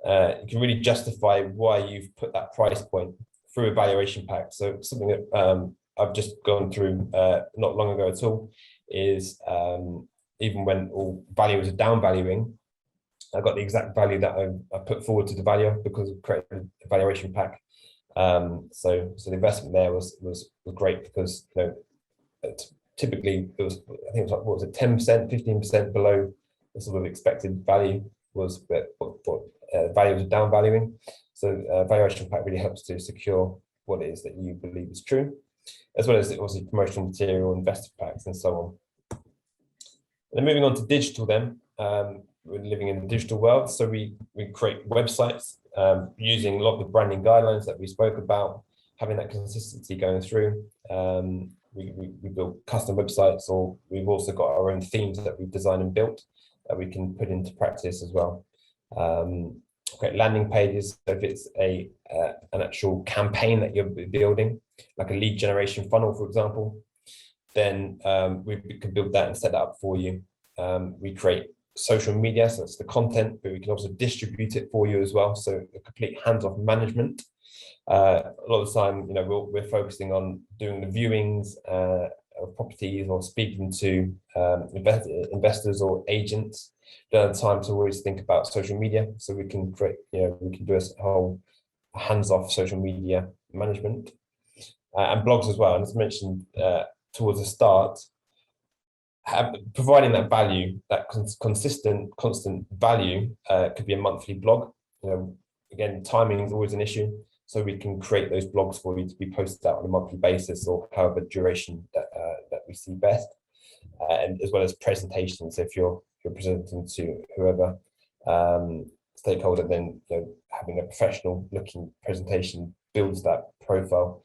You can really justify why you've put that price point through a valuation pack. So something that I've just gone through not long ago at all is even when all valuers are down valuing, I got the exact value that I put forward to the valuer because I've created a valuation pack. So the investment there was great because typically it was, I think it was like, what was it, 10%, 15% below the sort of expected value was what valuers are down valuing. So valuation pack really helps to secure what it is that you believe is true, as well as obviously promotional material, investor packs, and so on. And then moving on to digital then, we're living in the digital world. So we create websites using a lot of the branding guidelines that we spoke about, having that consistency going through. We build custom websites, or we've also got our own themes that we've designed and built that we can put into practice as well. Okay, landing pages. So if it's an actual campaign that you're building, like a lead generation funnel, for example, then we can build that and set that up for you. We create social media, so that's the content, but we can also distribute it for you as well. So a complete hands-off management. A lot of the time, we're focusing on doing the viewings of properties or speaking to investors or agents. Don't have time to always think about social media, so we can create, we can do a whole hands-off social media management and blogs as well. And as mentioned towards the start, providing that value, that constant value, could be a monthly blog. Again, timing is always an issue, so we can create those blogs for you to be posted out on a monthly basis or however duration that we see best, and as well as presentations. If you're presenting to whoever stakeholder, then having a professional looking presentation builds that profile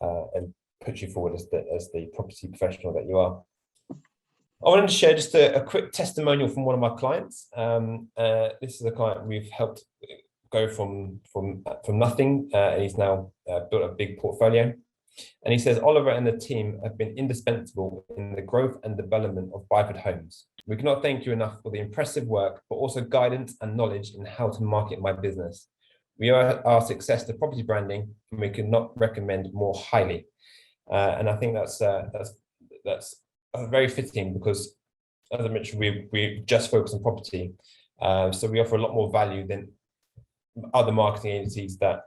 and puts you forward as the property professional that you are. I wanted to share just a quick testimonial from one of my clients. This is a client we've helped go from nothing, and he's now built a big portfolio. And he says, Oliver and the team have been indispensable in the growth and development of Byford Homes. We cannot thank you enough for the impressive work, but also guidance and knowledge in how to market my business. We owe our success to property branding, and we could not recommend more highly. And I think that's very fitting because, as I mentioned, we just focus on property, so we offer a lot more value than other marketing agencies that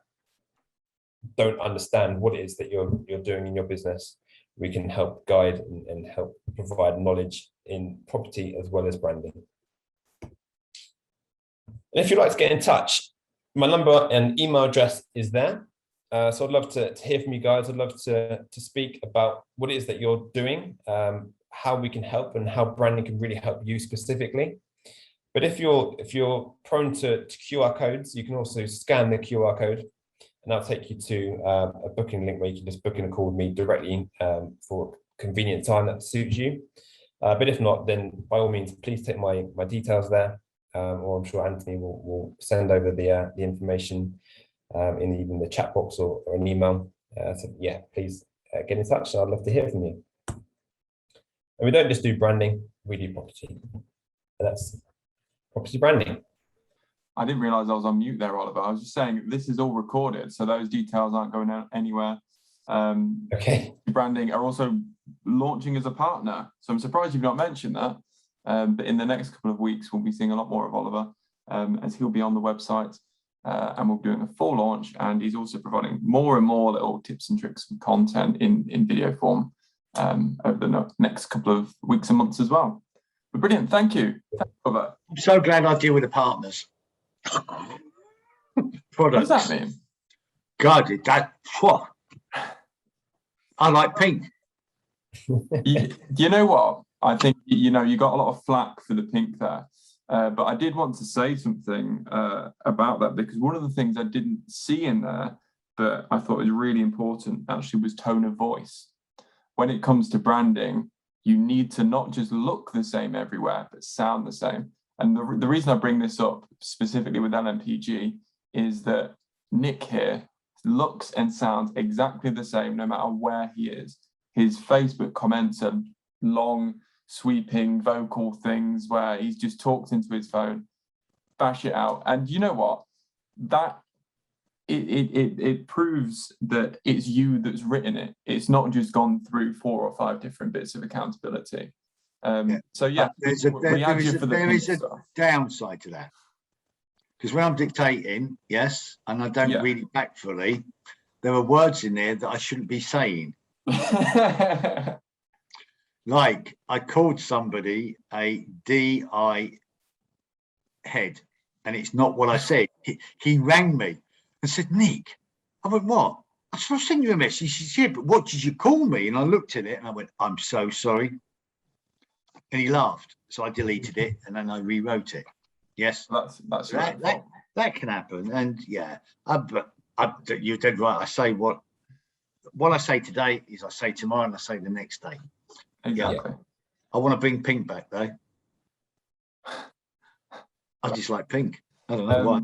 don't understand what it is that you're doing in your business. We can help guide and help provide knowledge in property as well as branding. And if you'd like to get in touch, my number and email address is there. So I'd love to hear from you guys. I'd love to speak about what it is that you're doing, how we can help, and how branding can really help you specifically. But if you're prone to QR codes, you can also scan the QR code, and I'll take you to a booking link where you can just book in a call with me directly for a convenient time that suits you. But if not, then by all means, please take my details there, or I'm sure Anthony will send over the information in even the chat box or an email. So yeah, please get in touch. I'd love to hear from you. And we don't just do branding, we do property. And that's property branding. I didn't realize I was on mute there, Oliver. I was just saying this is all recorded, so those details aren't going out anywhere. Okay. Branding are also launching as a partner, so I'm surprised you've not mentioned that. But in the next couple of weeks, we'll be seeing a lot more of Oliver as he'll be on the website, and we'll be doing a full launch. And he's also providing more and more little tips and tricks and content in video form over the next couple of weeks and months as well. But brilliant, thank you. Thanks, Oliver. I'm so glad I deal with the partners. What does that mean? God, I like pink. You know what? I think, you know, you got a lot of flack for the pink there. But I did want to say something about that, because one of the things I didn't see in there, but I thought was really important actually, was tone of voice. When it comes to branding, you need to not just look the same everywhere, but sound the same. And the reason I bring this up specifically with LMPG is that Nick here looks and sounds exactly the same no matter where he is. His Facebook comments are long, sweeping vocal things where he's just talked into his phone, bash it out. And you know what? That it proves that it's you that's written it. It's not just gone through 4 or 5 different bits of accountability. So yeah, there is a downside to that, because when I'm dictating, yes, and I don't read it back fully, there are words in there that I shouldn't be saying. Like, I called somebody a DI head, and it's not what I said. He rang me and said, Nick, I went, what? I said, I'll send you a message. He said, yeah, but what did you call me? And I looked at it and I went, I'm so sorry. And he laughed. So I deleted it and then I rewrote it. Yes. That's that can happen. And yeah, you're dead right. I say what I say today is I say tomorrow, and I say the next day. Exactly. Yeah. I want to bring pink back though. I just like pink. I don't know why.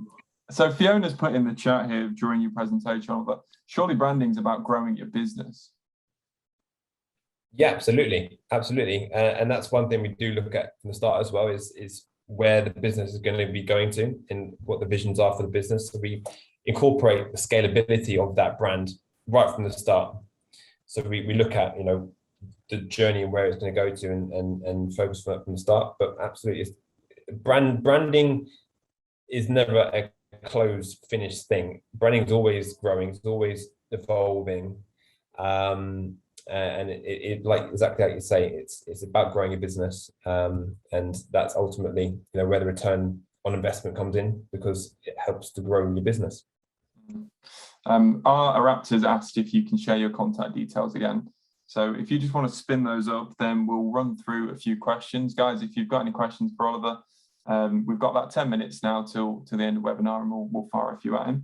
So Fiona's put in the chat here during your presentation that surely branding's about growing your business. Yeah, absolutely, absolutely, and that's one thing we do look at from the start as well, is where the business is going to be going to and what the visions are for the business. So we incorporate the scalability of that brand right from the start. So we look at, you know, the journey and where it's going to go to, and focus on that from the start. But absolutely, branding is never a closed, finished thing. Branding is always growing, it's always evolving. And it like exactly like you say, it's about growing your business, and that's ultimately, you know, where the return on investment comes in, because it helps to grow your business. Our Raptors asked if you can share your contact details again. So if you just want to spin those up, then we'll run through a few questions. Guys, if you've got any questions for Oliver, we've got about 10 minutes now till the end of the webinar, and we'll fire a few at him.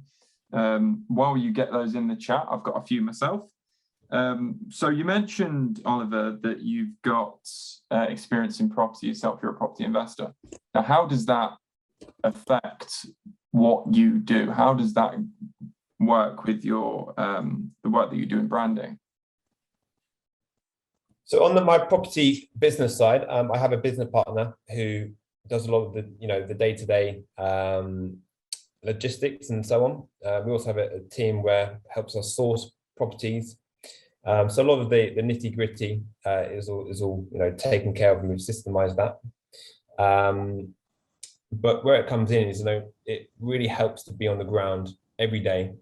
While you get those in the chat, I've got a few myself. So you mentioned, Oliver, that you've got experience in property yourself. You're a property investor. Now, how does that affect what you do? How does that work with your the work that you do in branding? So on my property business side, I have a business partner who does a lot of the, you know, the day-to-day logistics and so on. We also have a team where helps us source properties. So a lot of the nitty-gritty is all you know, taken care of, and we've systemized that. But where it comes in is, you know, it really helps to be on the ground every day,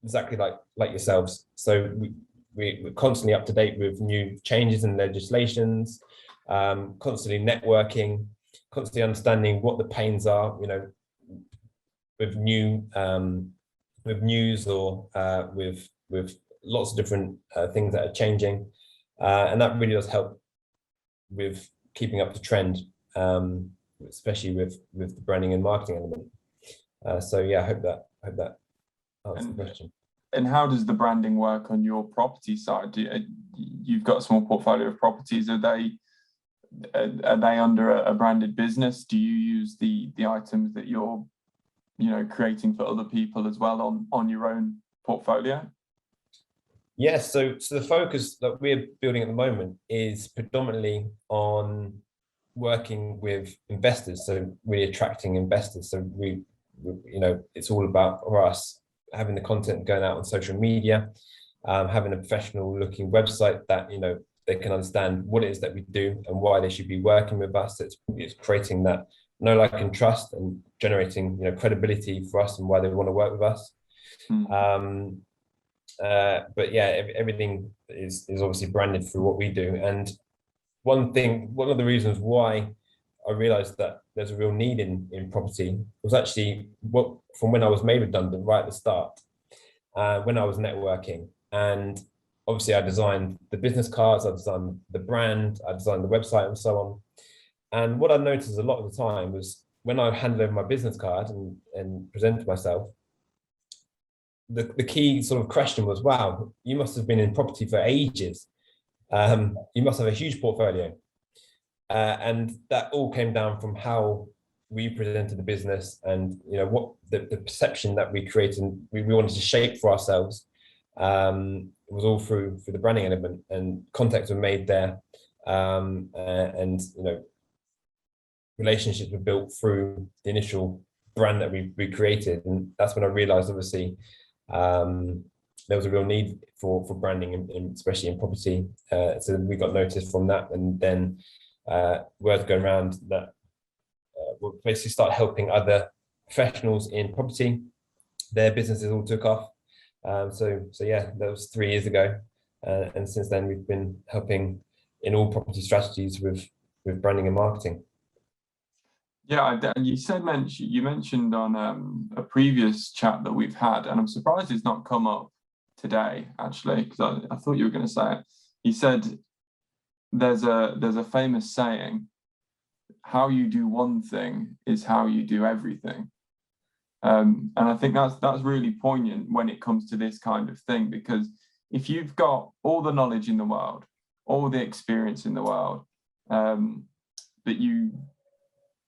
exactly like yourselves. So we're constantly up to date with new changes and legislations, constantly networking, constantly understanding what the pains are, you know, with new with news or with lots of different things that are changing, and that really does help with keeping up the trend, especially with the branding and marketing element. So yeah, I hope that answers the question. And how does the branding work on your property side? You've got a small portfolio of properties. Are they under a branded business? Do you use the items that you're, you know, creating for other people as well on your own portfolio? Yes, so the focus that we're building at the moment is predominantly on working with investors, so really attracting investors. So we you know, it's all about, for us, having the content going out on social media, having a professional looking website that, you know, they can understand what it is that we do and why they should be working with us. It's creating that know, like, and trust, and generating, you know, credibility for us and why they want to work with us. But yeah, everything is obviously branded through what we do. And one of the reasons why I realized that there's a real need in property was actually from when I was made redundant right at the start, when I was networking, and obviously I designed the business cards, I designed the brand, I designed the website and so on. And what I noticed a lot of the time was when I handed over my business card and presented myself, the key sort of question was, wow, you must have been in property for ages. You must have a huge portfolio. And that all came down from how we presented the business and, you know, what the perception that we created and we wanted to shape for ourselves. It was all through the branding element, and contacts were made there. And, you know, relationships were built through the initial brand that we created. And that's when I realized, obviously, there was a real need for branding, especially in property. So we got noticed from that, and then word going around that we'll basically start helping other professionals in property. Their businesses all took off. So yeah, that was 3 years ago, and since then we've been helping in all property strategies with branding and marketing. Yeah, you mentioned on a previous chat that we've had, and I'm surprised it's not come up today, actually, because I thought you were going to say it. You said there's a famous saying, how you do one thing is how you do everything. And I think that's really poignant when it comes to this kind of thing, because if you've got all the knowledge in the world, all the experience in the world, that you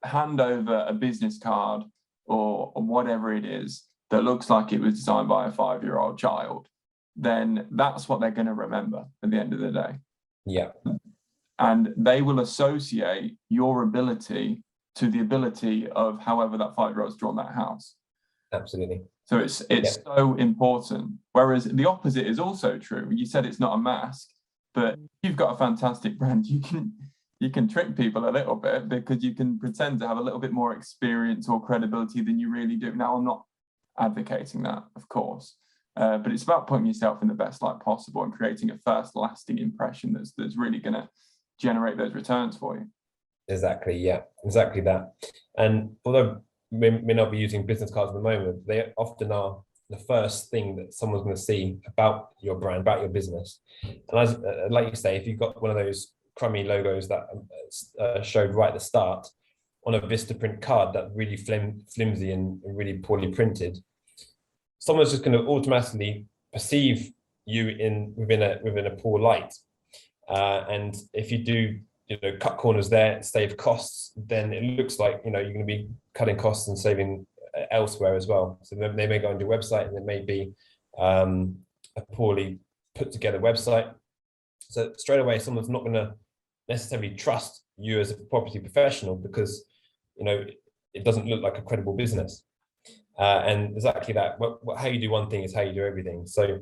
hand over a business card or whatever it is that looks like it was designed by a 5-year-old child, then that's what they're going to remember at the end of the day. Yeah. And they will associate your ability to the ability of however that 5-year-old's drawn that house. Absolutely. So it's so important. Whereas the opposite is also true. You said it's not a mask, but you've got a fantastic brand. You can trick people a little bit because you can pretend to have a little bit more experience or credibility than you really do. Now, I'm not advocating that, of course, but it's about putting yourself in the best light possible and creating a first lasting impression that's really going to generate those returns for you. Exactly. Yeah, exactly that. And although we may not be using business cards at the moment, they often are the first thing that someone's going to see about your brand, about your business. And as like you say, if you've got one of those crummy logos that showed right at the start on a Vistaprint card that really flimsy and really poorly printed, someone's just going to automatically perceive you within a poor light. And if you do, you know, cut corners there, save costs, then it looks like, you know, you're going to be cutting costs and saving elsewhere as well. So they may go on your website and it may be a poorly put together website. So straight away, someone's not going to necessarily trust you as a property professional because, you know, it doesn't look like a credible business. And exactly that, how you do one thing is how you do everything. So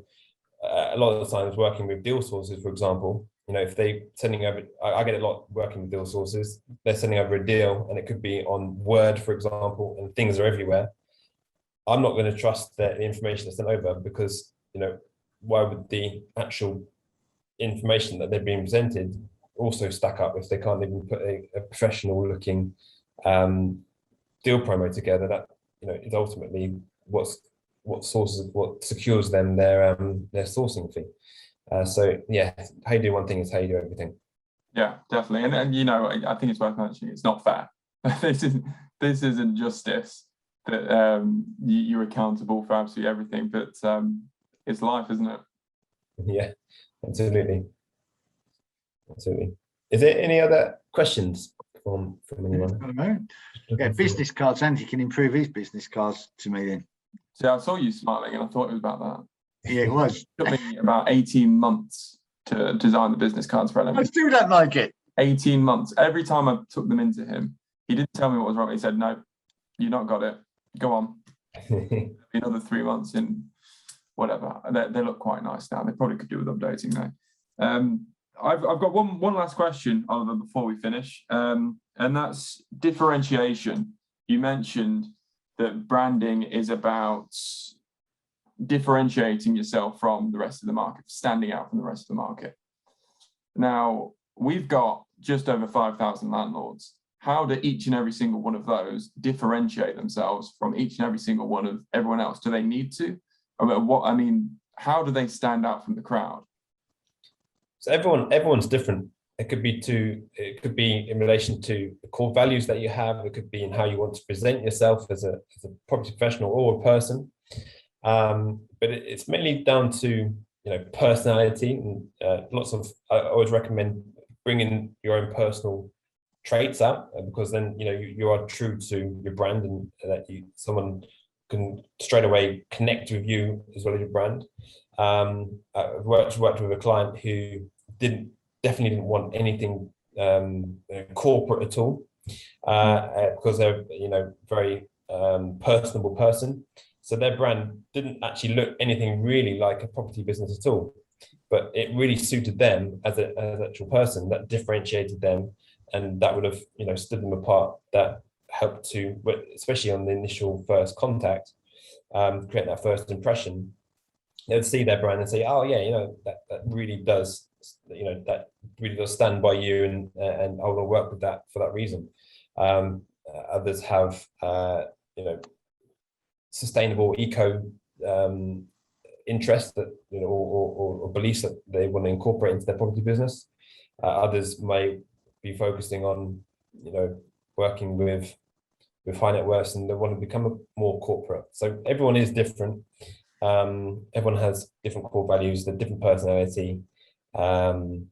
a lot of the times working with deal sources, for example, you know, if they sending over, I get a lot working with deal sources, they're sending over a deal and it could be on Word, for example, and things are everywhere. I'm not going to trust the information that's sent over because, you know, why would the actual information that they're being presented also stack up if they can't even put a professional looking deal promo together? That, you know, is ultimately what secures them their sourcing fee. So yeah, how you do one thing is how you do everything. Yeah, definitely. And you know, I think it's worth mentioning it's not fair. This isn't justice that you're accountable for absolutely everything, but it's life, isn't it? Yeah, absolutely. Is there any other questions from anyone? Yeah, business cards. Andy can improve his business cards to me then. See, I saw you smiling and I thought it was about that. Yeah, it was. It took me about 18 months to design the business cards for Element. I still don't like it. 18 months. Every time I took them into him, he didn't tell me what was wrong. He said, no, you not got it. Go on. Another 3 months in whatever. They look quite nice now. They probably could do with updating though. I've got one last question, Oliver, before we finish. And that's differentiation. You mentioned that branding is about differentiating yourself from the rest of the market, standing out from the rest of the market. Now, we've got just over 5,000 landlords. How do each and every single one of those differentiate themselves from each and every single one of everyone else? Do they need to? How do they stand out from the crowd? So everyone's different. It could be in relation to the core values that you have. It could be in how you want to present yourself as a property professional or a person. But it's mainly down to personality, and I always recommend bringing your own personal traits out, because then you are true to your brand, and that someone can straight away connect with you as well as your brand. I've worked with a client who definitely didn't want anything corporate at all, because they're very personable person. So their brand didn't actually look anything really like a property business at all, but it really suited them as an actual person, that differentiated them, and that would have stood them apart. That helped to, especially on the initial first contact, create that first impression. They would see their brand and say, "Oh yeah, that really does, that really does stand by you, and I want to work with that for that reason." Others have, sustainable eco interests that or beliefs that they want to incorporate into their property business. Others may be focusing on working with high net worths, and they want to become more corporate. So everyone is different. Everyone has different core values, the different personality, and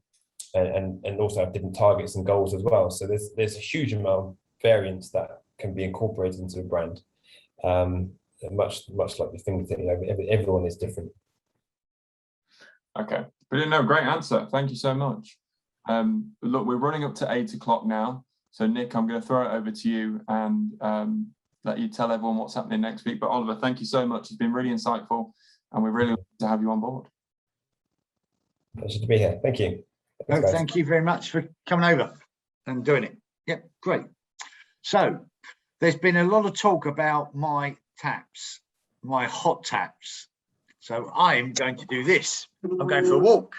also have different targets and goals as well. So there's a huge amount of variance that can be incorporated into a brand. Much like the things that everyone is different. Okay, brilliant. No, great answer. Thank you so much. Look, we're running up to 8 o'clock now. So Nick, I'm going to throw it over to you and let you tell everyone what's happening next week. But Oliver, thank you so much. It's been really insightful, and we're really lucky to have you on board. Pleasure to be here. Thank you. Thanks, thank you very much for coming over and doing it. Yep, great. So there's been a lot of talk about my taps, my hot taps. So I'm going to do this. I'm going for a walk.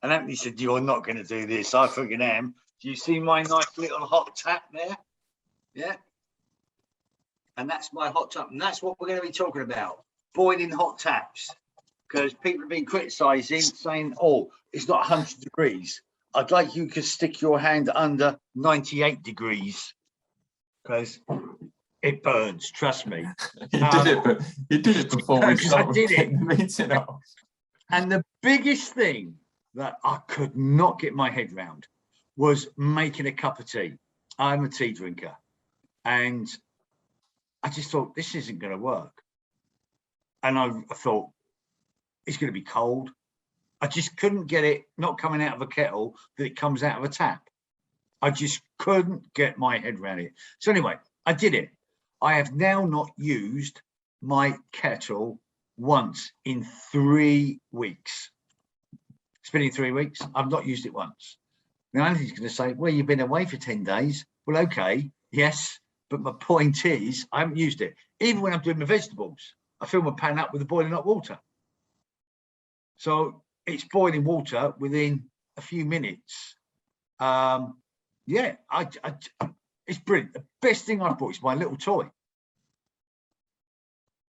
And Anthony said, "You're not going to do this." I freaking am. Do you see my nice little hot tap there? Yeah. And that's my hot tap. And that's what we're going to be talking about. Boiling hot taps. Because people have been criticising, saying, "Oh, it's not 100 degrees. I'd like you to stick your hand under 98 degrees. Because it burns, trust me." You did it before we started the meeting off. And the biggest thing that I could not get my head round was making a cup of tea. I'm a tea drinker. And I just thought, this isn't going to work. And I thought, it's going to be cold. I just couldn't get it, not coming out of a kettle, that it comes out of a tap. I just couldn't get my head around it. So anyway, I did it. I have now not used my kettle once in 3 weeks. It's been in 3 weeks. I've not used it once. Now, Anthony's going to say, "Well, you've been away for 10 days. Well, okay, yes. But my point is, I haven't used it. Even when I'm doing my vegetables, I fill my pan up with the boiling hot water. So it's boiling water within a few minutes. Yeah, it's brilliant. The best thing I've bought is my little toy.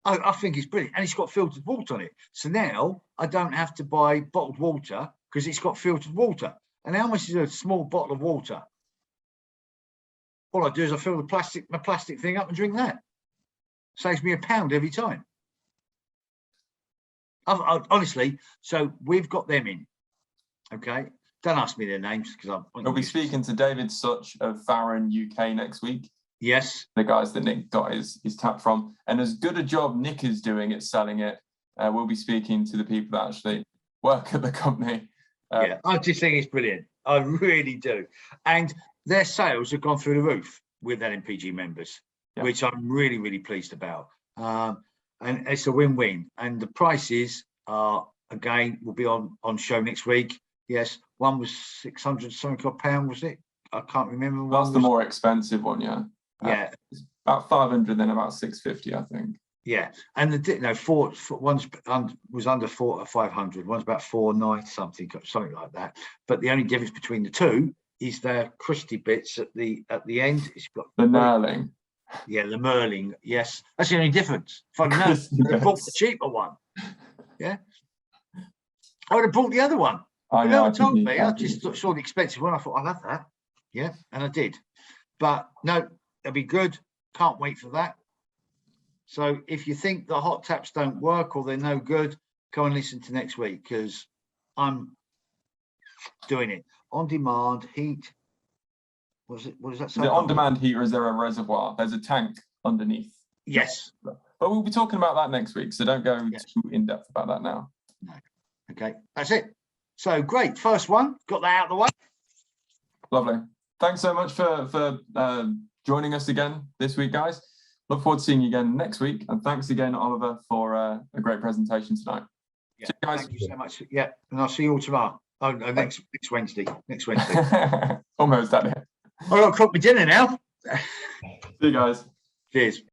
I think it's brilliant. And it's got filtered water on it. So now I don't have to buy bottled water because it's got filtered water. And how much is a small bottle of water? All I do is I fill my plastic thing up and drink that. Saves me £1 every time. Honestly, so we've got them in. Okay. Don't ask me their names because We'll be speaking to David Such of Farron UK next week. Yes. The guys that Nick got his tap from. And as good a job Nick is doing at selling it, we'll be speaking to the people that actually work at the company. Yeah, I just think it's brilliant. I really do. And their sales have gone through the roof with LMPG members, which I'm really, really pleased about. And it's a win-win. And the prices are, again, will be on show next week. Yes, one was 600 something £, was it? I can't remember. That's the more expensive one, yeah. Yeah, about 500, then about 650, I think. Yeah, and one's was under 500. One's about 490 something like that. But the only difference between the two is their crusty bits at the end. It's got the knurling. Yeah, the merling. Yes, that's the only difference. Funny enough, I bought the cheaper one. Yeah, I would have bought the other one. I know. I Whoever think told you me, I can. just saw the expensive one. I thought, I'll have that. Yeah, and I did. But no, that'll be good. Can't wait for that. So if you think the hot taps don't work or they're no good, go and listen to next week because I'm doing it. On demand heat. What does that say? Is it on-demand heat or is there a reservoir? There's a tank underneath. Yes. But we'll be talking about that next week, so don't go Yes. too in-depth about that now. No. Okay, that's it. So great. First one. Got that out of the way. Lovely. Thanks so much for joining us again this week, guys. Look forward to seeing you again next week. And thanks again, Oliver, for a great presentation tonight. Yeah, See you guys. thank you so much. Yeah, and I'll see you all tomorrow. Oh, no, next Wednesday. Next Wednesday. Almost at it. I've got to cook my dinner now. See you guys. Cheers.